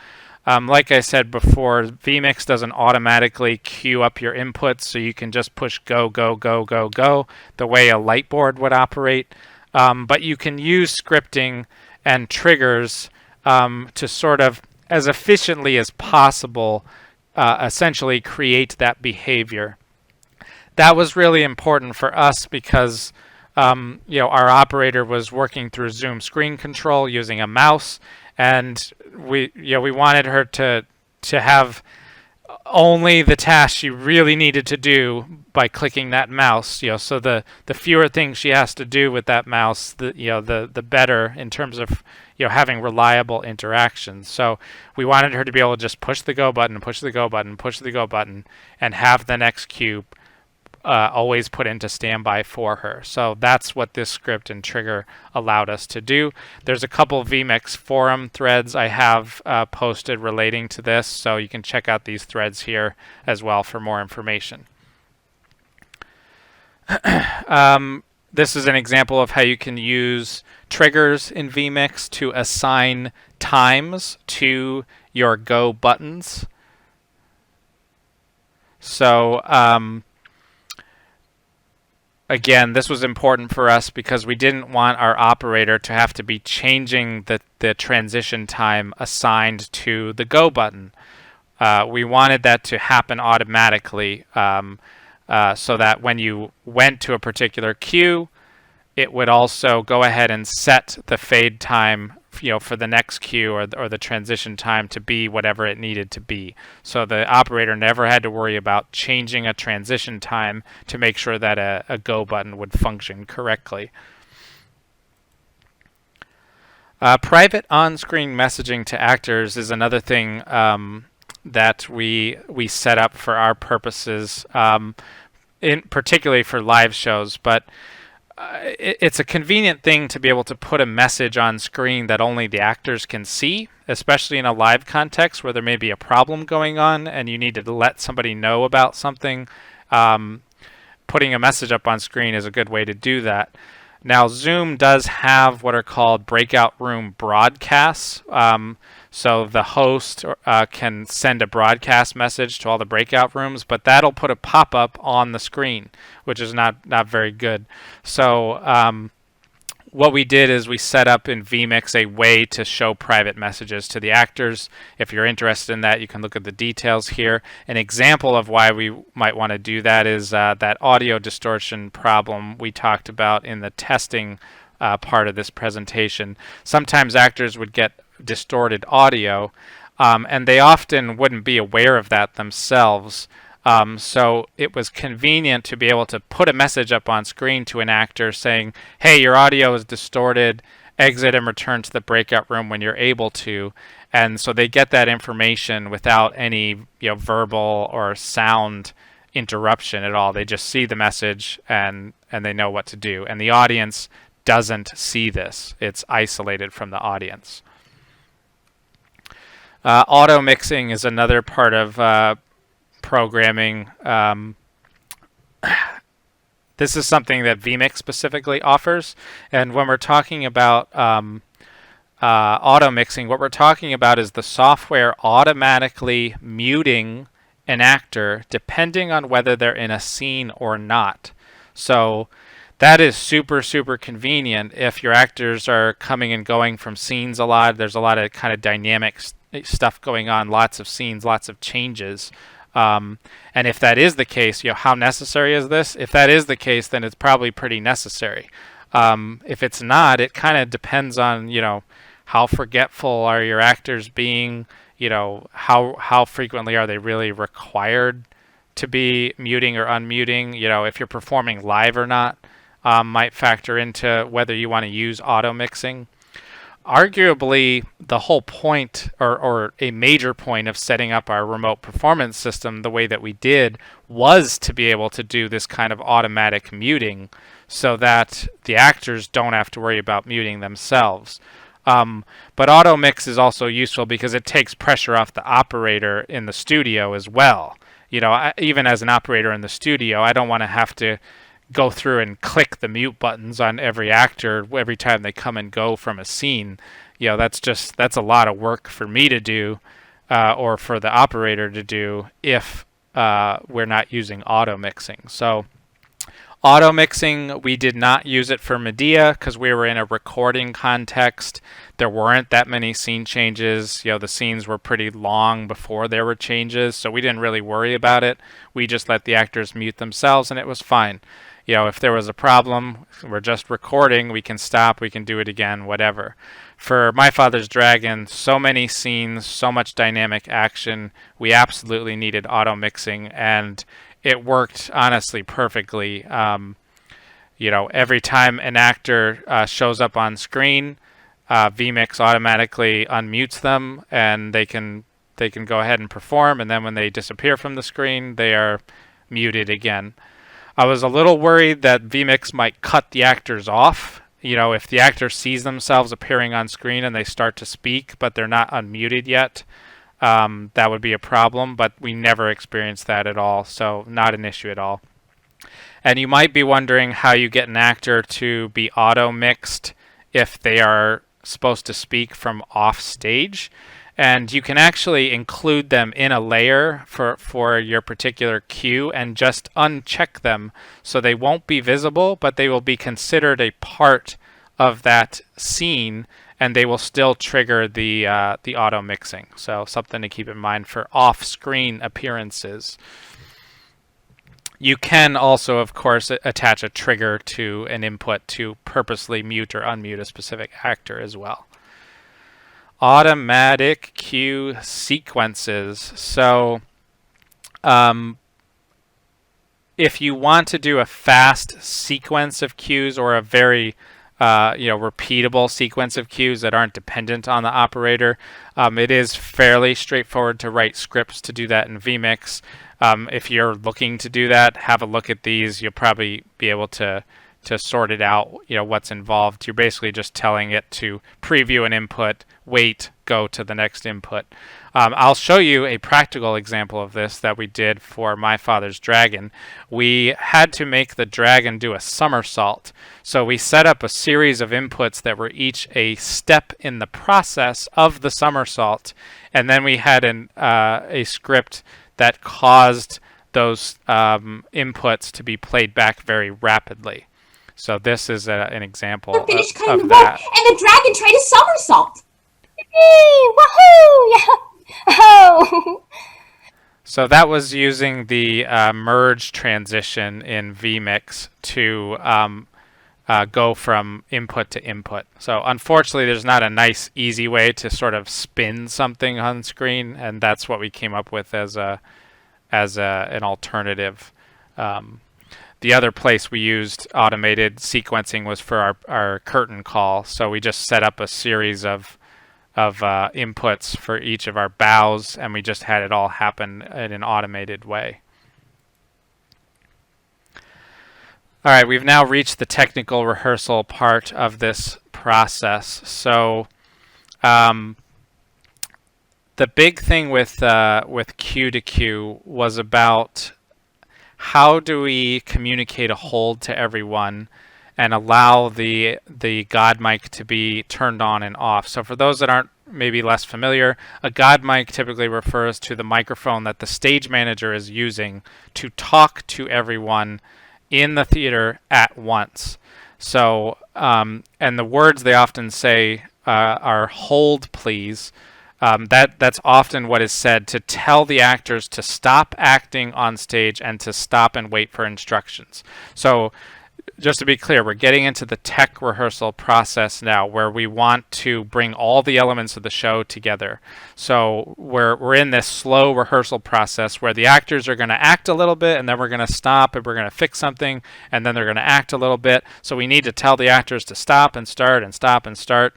like I said before, vMix doesn't automatically queue up your inputs, so you can just push go, go, go, go, go, the way a light board would operate. But you can use scripting and triggers to sort of, as efficiently as possible, essentially create that behavior. That was really important for us because our operator was working through Zoom screen control using a mouse, and we wanted her to have only the task she really needed to do by clicking that mouse. So the fewer things she has to do with that mouse, the better in terms of having reliable interactions. So we wanted her to be able to just push the go button, push the go button, push the go button, and have the next cue always put into standby for her. So that's what this script and trigger allowed us to do. There's a couple vMix forum threads I have posted relating to this, so you can check out these threads here as well for more information. This is an example of how you can use triggers in vMix to assign times to your go buttons. So again, this was important for us because we didn't want our operator to have to be changing the transition time assigned to the go button. We wanted that to happen automatically so that when you went to a particular cue, it would also go ahead and set the fade time for the next cue or the transition time to be whatever it needed to be. So the operator never had to worry about changing a transition time to make sure that a go button would function correctly. Private on-screen messaging to actors is another thing that we set up for our purposes, particularly for live shows, but it's a convenient thing to be able to put a message on screen that only the actors can see, especially in a live context where there may be a problem going on and you need to let somebody know about something. Putting a message up on screen is a good way to do that. Now, Zoom does have what are called breakout room broadcasts. So the host can send a broadcast message to all the breakout rooms, but that'll put a pop-up on the screen, which is not very good. So what we did is we set up in vMix a way to show private messages to the actors. If you're interested in that, you can look at the details here. An example of why we might want to do that is that audio distortion problem we talked about in the testing part of this presentation. Sometimes actors would get distorted audio, and they often wouldn't be aware of that themselves. So it was convenient to be able to put a message up on screen to an actor saying, hey, your audio is distorted, exit and return to the breakout room when you're able to. And so they get that information without any verbal or sound interruption at all. They just see the message and they know what to do. And the audience doesn't see this. It's isolated from the audience. Auto mixing is another part of programming. This is something that vMix specifically offers. And when we're talking about auto mixing, what we're talking about is the software automatically muting an actor depending on whether they're in a scene or not. So that is super, super convenient if your actors are coming and going from scenes a lot. There's a lot of kind of dynamic stuff going on, lots of scenes, lots of changes. And if that is the case, how necessary is this? If that is the case, then it's probably pretty necessary. If it's not, it kind of depends on, how forgetful are your actors being, how frequently are they really required to be muting or unmuting, if you're performing live or not, might factor into whether you want to use auto mixing. Arguably, the whole point or a major point of setting up our remote performance system the way that we did was to be able to do this kind of automatic muting so that the actors don't have to worry about muting themselves. But auto mix is also useful because it takes pressure off the operator in the studio as well. Even as an operator in the studio, I don't want to have to go through and click the mute buttons on every actor every time they come and go from a scene. That's a lot of work for me to do, or for the operator to do if we're not using auto mixing. So auto mixing, we did not use it for Medea because we were in a recording context. There weren't that many scene changes. The scenes were pretty long before there were changes, so we didn't really worry about it. We just let the actors mute themselves and it was fine. If there was a problem, we're just recording, we can stop, we can do it again, whatever. For My Father's Dragon, so many scenes, so much dynamic action, we absolutely needed auto mixing, and it worked honestly perfectly. Every time an actor shows up on screen, vMix automatically unmutes them, and they can go ahead and perform, and then when they disappear from the screen, they are muted again. I was a little worried that vMix might cut the actors off. If the actor sees themselves appearing on screen and they start to speak, but they're not unmuted yet, that would be a problem, but we never experienced that at all, so not an issue at all. And you might be wondering how you get an actor to be auto-mixed if they are supposed to speak from off stage. And you can actually include them in a layer for your particular cue and just uncheck them so they won't be visible, but they will be considered a part of that scene, and they will still trigger the auto mixing. So something to keep in mind for off-screen appearances. You can also, of course, attach a trigger to an input to purposely mute or unmute a specific actor as well. Automatic cue sequences. So if you want to do a fast sequence of cues or a very repeatable sequence of cues that aren't dependent on the operator, it is fairly straightforward to write scripts to do that in vMix. If you're looking to do that, have a look at these. You'll probably be able to sort it out, what's involved. You're basically just telling it to preview an input, wait, go to the next input. I'll show you a practical example of this that we did for My Father's Dragon. We had to make the dragon do a somersault. So we set up a series of inputs that were each a step in the process of the somersault. And then we had a script that caused those inputs to be played back very rapidly. So this is an example of that. And the dragon tried a somersault. Yay! Woohoo! Yeah! Oh! So that was using the merge transition in vMix to go from input to input. So unfortunately, there's not a nice, easy way to sort of spin something on screen, and that's what we came up with as an alternative. The other place we used automated sequencing was for our curtain call. So we just set up a series of inputs for each of our bows, and we just had it all happen in an automated way. All right, we've now reached the technical rehearsal part of this process. So the big thing with cue to cue was about how do we communicate a hold to everyone and allow the God mic to be turned on and off. So for those that aren't maybe less familiar, a God mic typically refers to the microphone that the stage manager is using to talk to everyone in the theater at once. So, and the words they often say are "hold, please." That's often what is said to tell the actors to stop acting on stage and to stop and wait for instructions. So, just to be clear, we're getting into the tech rehearsal process now, where we want to bring all the elements of the show together. So we're in this slow rehearsal process where the actors are going to act a little bit, and then we're going to stop, and we're going to fix something, and then they're going to act a little bit. So we need to tell the actors to stop and start and stop and start.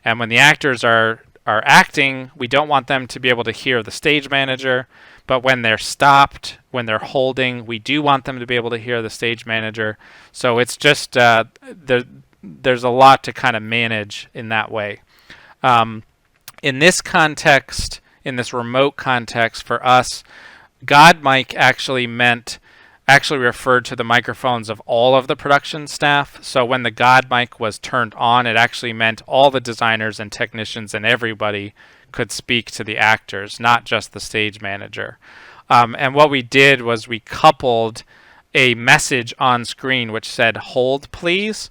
And when the actors are acting, we don't want them to be able to hear the stage manager. But when they're stopped, when they're holding, we do want them to be able to hear the stage manager. So it's just there's a lot to kind of manage in that way. In this context, in this remote context for us, God mic actually referred to the microphones of all of the production staff. So when the God mic was turned on, it actually meant all the designers and technicians and everybody could speak to the actors, not just the stage manager. And what we did was we coupled a message on screen which said "hold, please,"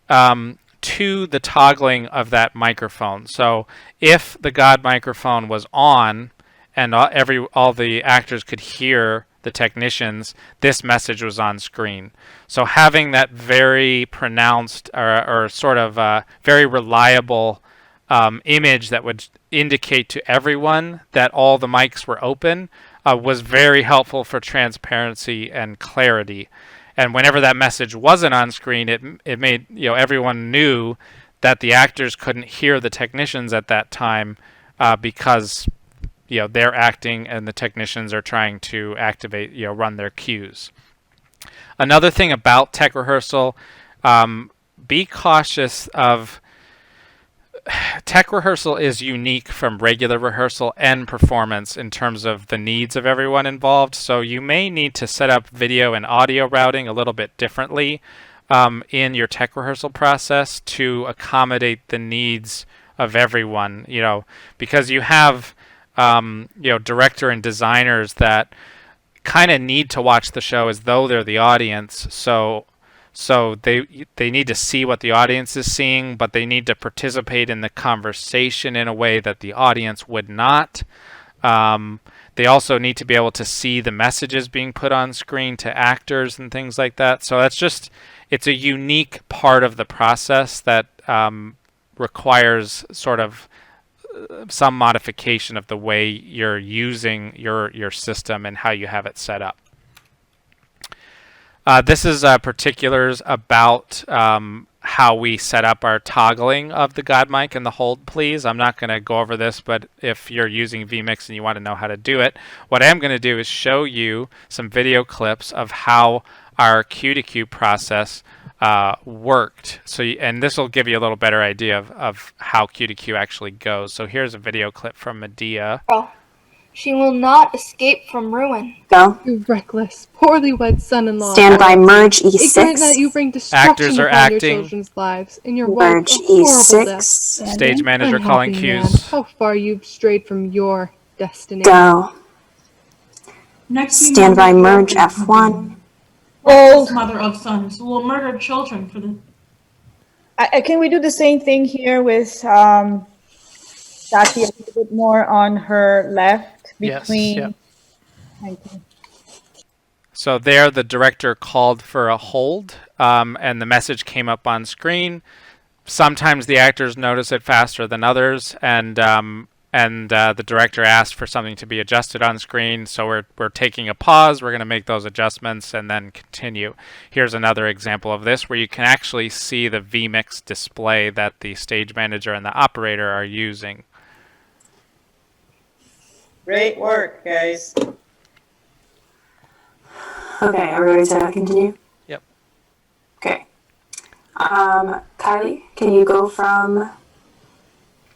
to the toggling of that microphone. So if the God microphone was on and all the actors could hear the technicians, this message was on screen. So having that very pronounced or sort of very reliable image that would indicate to everyone that all the mics were open was very helpful for transparency and clarity. And whenever that message wasn't on screen, it made everyone knew that the actors couldn't hear the technicians at that time because they're acting and the technicians are trying to activate run their cues. Another thing about tech rehearsal, be cautious of tech rehearsal is unique from regular rehearsal and performance in terms of the needs of everyone involved. So you may need to set up video and audio routing a little bit differently in your tech rehearsal process to accommodate the needs of everyone. Because you have director and designers that kind of need to watch the show as though they're the audience. So they need to see what the audience is seeing, but they need to participate in the conversation in a way that the audience would not. They also need to be able to see the messages being put on screen to actors and things like that. So it's a unique part of the process that requires sort of some modification of the way you're using your system and how you have it set up. This is particulars about how we set up our toggling of the God mic and the hold please. I'm not going to go over this, but if you're using vMix and you want to know how to do it, what I am going to do is show you some video clips of how our cue to cue process worked. And this will give you a little better idea of how cue to cue actually goes. So here's a video clip from Medea. She will not escape from ruin. Go. You reckless, poorly wed son-in-law. Stand by merge E6. Ignorant that you bring destruction Actors are upon acting. your children's lives, and your Merge wife a horrible death. E6. Stage manager Unhappy calling man, cues. how far you've strayed from your destiny. Go. Stand by merge F1. Old mother of sons who will murder children for the. Can we do the same thing here with Tati a little bit more on her left between? Yes. Yep. So there, the director called for a hold, and the message came up on screen. Sometimes the actors notice it faster than others, and the director asked for something to be adjusted on screen. So we're taking a pause. We're going to make those adjustments and then continue. Here's another example of this where you can actually see the vMix display that the stage manager and the operator are using. Great work, guys. Okay, are we ready to continue? Yep. Kylie, can you go from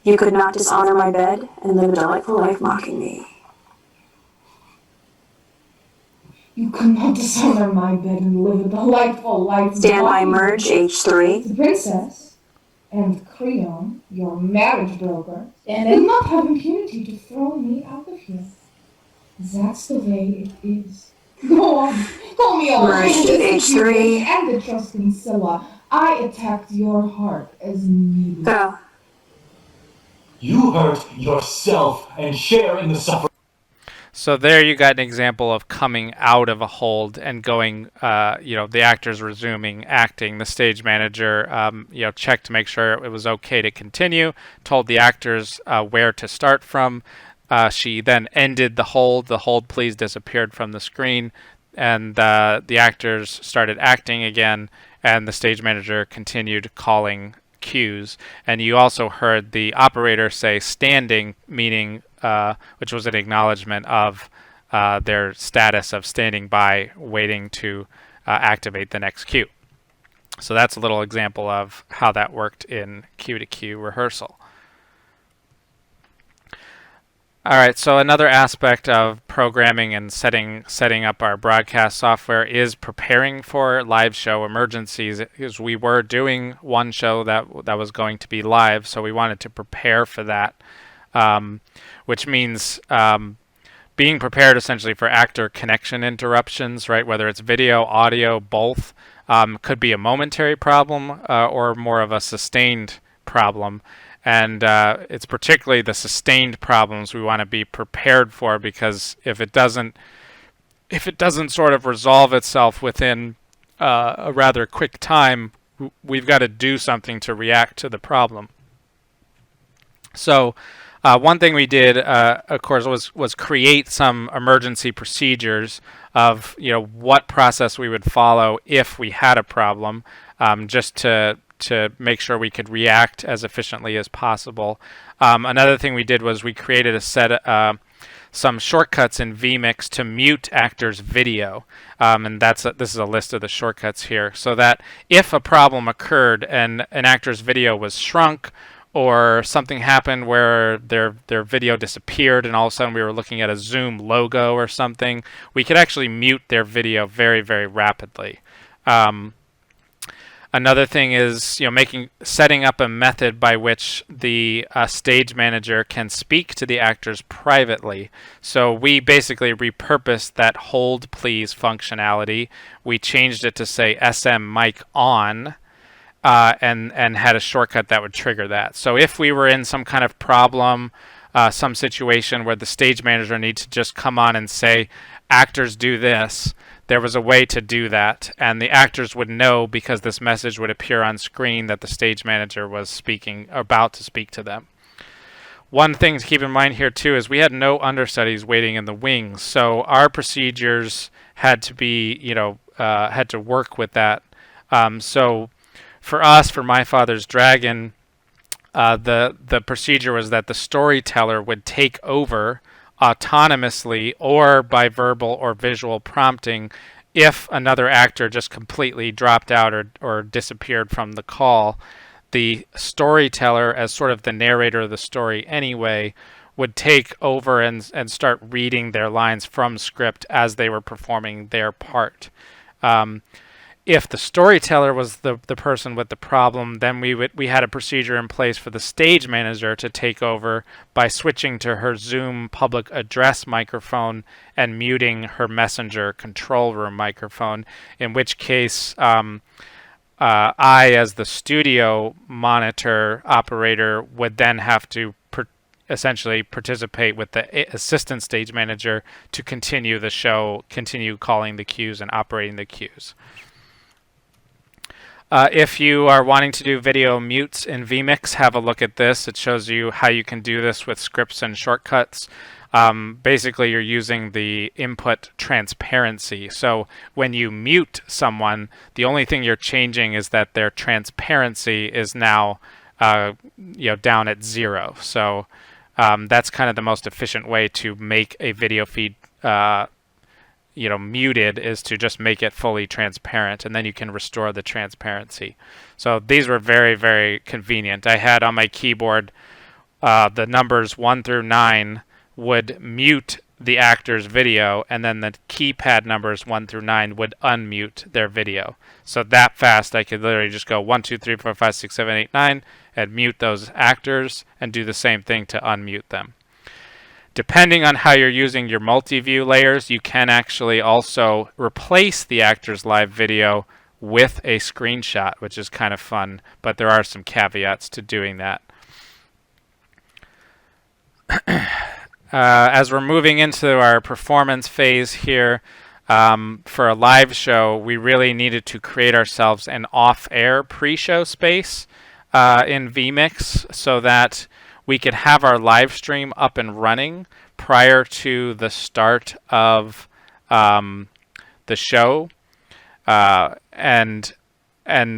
"You could not dishonor my bed and live a delightful life mocking me"? You could not dishonor my bed and live a delightful life. Standby merge H3. The princess and Creon, your marriage broker, will not have impunity to throw me out of here. That's the way it is. Go on, call me all Merge to H3. and the trusting Scylla. I attacked your heart as needed. Go. You hurt yourself and share in the suffering. So there you got an example of coming out of a hold and going, the actors resuming acting. The stage manager, checked to make sure it was okay to continue, told the actors where to start from. She then ended the hold. The hold please disappeared from the screen, and the actors started acting again, and the stage manager continued calling cues. And you also heard the operator say standing, meaning which was an acknowledgement of their status of standing by, waiting to activate the next cue. So that's a little example of how that worked in cue-to-cue rehearsal. All right, so another aspect of programming and setting up our broadcast software is preparing for live show emergencies, because we were doing one show that was going to be live, so we wanted to prepare for that, which means being prepared essentially for actor connection interruptions, right? Whether it's video, audio, both, could be a momentary problem or more of a sustained problem. And it's particularly the sustained problems we want to be prepared for, because if it doesn't sort of resolve itself within a rather quick time, we've got to do something to react to the problem. So one thing we did, of course, was create some emergency procedures of what process we would follow if we had a problem, just to make sure we could react as efficiently as possible. Another thing we did was we created a set some shortcuts in vMix to mute actors' video, and this is a list of the shortcuts here, so that if a problem occurred and an actor's video was shrunk, or something happened where their video disappeared and all of a sudden we were looking at a Zoom logo or something, we could actually mute their video very, very rapidly. Another thing is, setting up a method by which the stage manager can speak to the actors privately. So we basically repurposed that hold please functionality. We changed it to say SM mic on, and had a shortcut that would trigger that. So if we were in some kind of problem, some situation where the stage manager needs to just come on and say, actors do this, there was a way to do that, and the actors would know, because this message would appear on screen, that the stage manager was about to speak to them. One thing to keep in mind here too is we had no understudies waiting in the wings, so our procedures had to be, had to work with that. So for us, for My Father's Dragon, the procedure was that the storyteller would take over autonomously or by verbal or visual prompting if another actor just completely dropped out or disappeared from the call. The storyteller, as sort of the narrator of the story anyway, would take over and start reading their lines from script as they were performing their part. If the storyteller was the person with the problem, then we had a procedure in place for the stage manager to take over by switching to her Zoom public address microphone and muting her Messenger control room microphone, in which case I, as the studio monitor operator, would then have to essentially participate with the assistant stage manager to continue the show, continue calling the cues and operating the cues. If you are wanting to do video mutes in vMix, have a look at this. It shows you how you can do this with scripts and shortcuts. Basically, you're using the input transparency. So when you mute someone, the only thing you're changing is that their transparency is now down at 0. So that's kind of the most efficient way to make a video feed muted is to just make it fully transparent, and then you can restore the transparency. So these were very, very convenient. I had on my keyboard the numbers 1 through 9 would mute the actor's video, and then the keypad numbers 1 through 9 would unmute their video. So that fast, I could literally just go 1, 2, 3, 4, 5, 6, 7, 8, 9, and mute those actors, and do the same thing to unmute them. Depending on how you're using your multi-view layers, you can actually also replace the actor's live video with a screenshot, which is kind of fun, but there are some caveats to doing that. As we're moving into our performance phase here, for a live show, we really needed to create ourselves an off-air pre-show space in vMix so that we could have our live stream up and running prior to the start of the show, and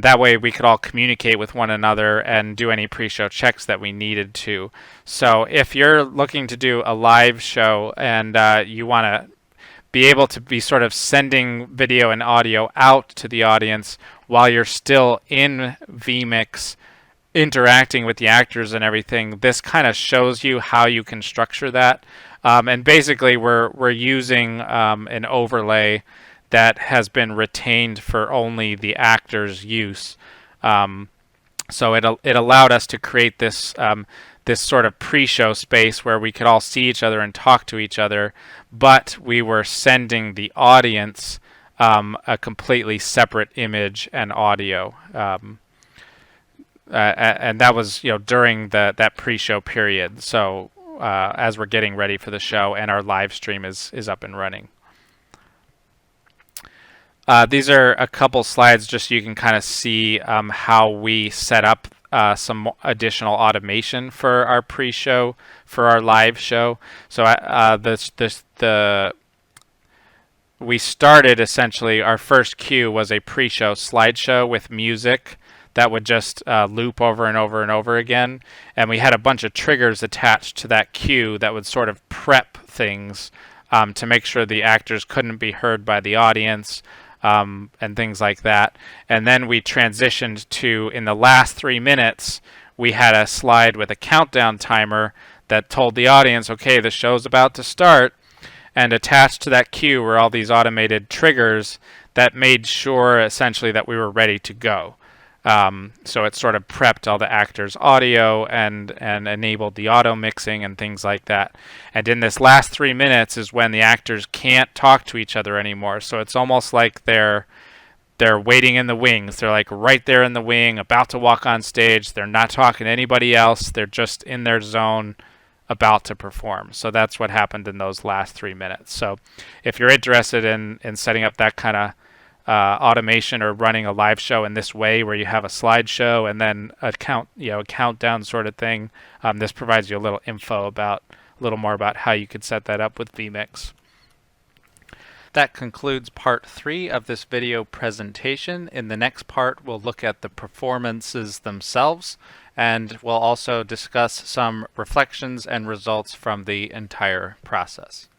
that way we could all communicate with one another and do any pre-show checks that we needed to. So if you're looking to do a live show and you want to be able to be sort of sending video and audio out to the audience while you're still in vMix interacting with the actors and everything, this kind of shows you how you can structure that. And basically we're using an overlay that has been retained for only the actor's use. So it allowed us to create this this sort of pre-show space where we could all see each other and talk to each other, but we were sending the audience a completely separate image and audio. And that was during that pre-show period. So as we're getting ready for the show and our live stream is up and running. These are a couple slides just so you can kind of see how we set up some additional automation for our pre-show, for our live show. So we started essentially, our first cue was a pre-show slideshow with music that would just loop over and over and over again. And we had a bunch of triggers attached to that cue that would sort of prep things to make sure the actors couldn't be heard by the audience. And things like that. And then we transitioned to, in the last 3 minutes, we had a slide with a countdown timer that told the audience, okay, the show's about to start. And attached to that cue were all these automated triggers that made sure essentially that we were ready to go. So it sort of prepped all the actors' audio and enabled the auto mixing and things like that. And in this last 3 minutes is when the actors can't talk to each other anymore. So it's almost like they're waiting in the wings. They're like right there in the wing, about to walk on stage. They're not talking to anybody else. They're just in their zone, about to perform. So that's what happened in those last 3 minutes. So if you're interested in setting up that kind of automation or running a live show in this way where you have a slideshow and then a countdown sort of thing, this provides you a little more about how you could set that up with vMix. That concludes part 3 of this video presentation. In the next part, we'll look at the performances themselves, and we'll also discuss some reflections and results from the entire process.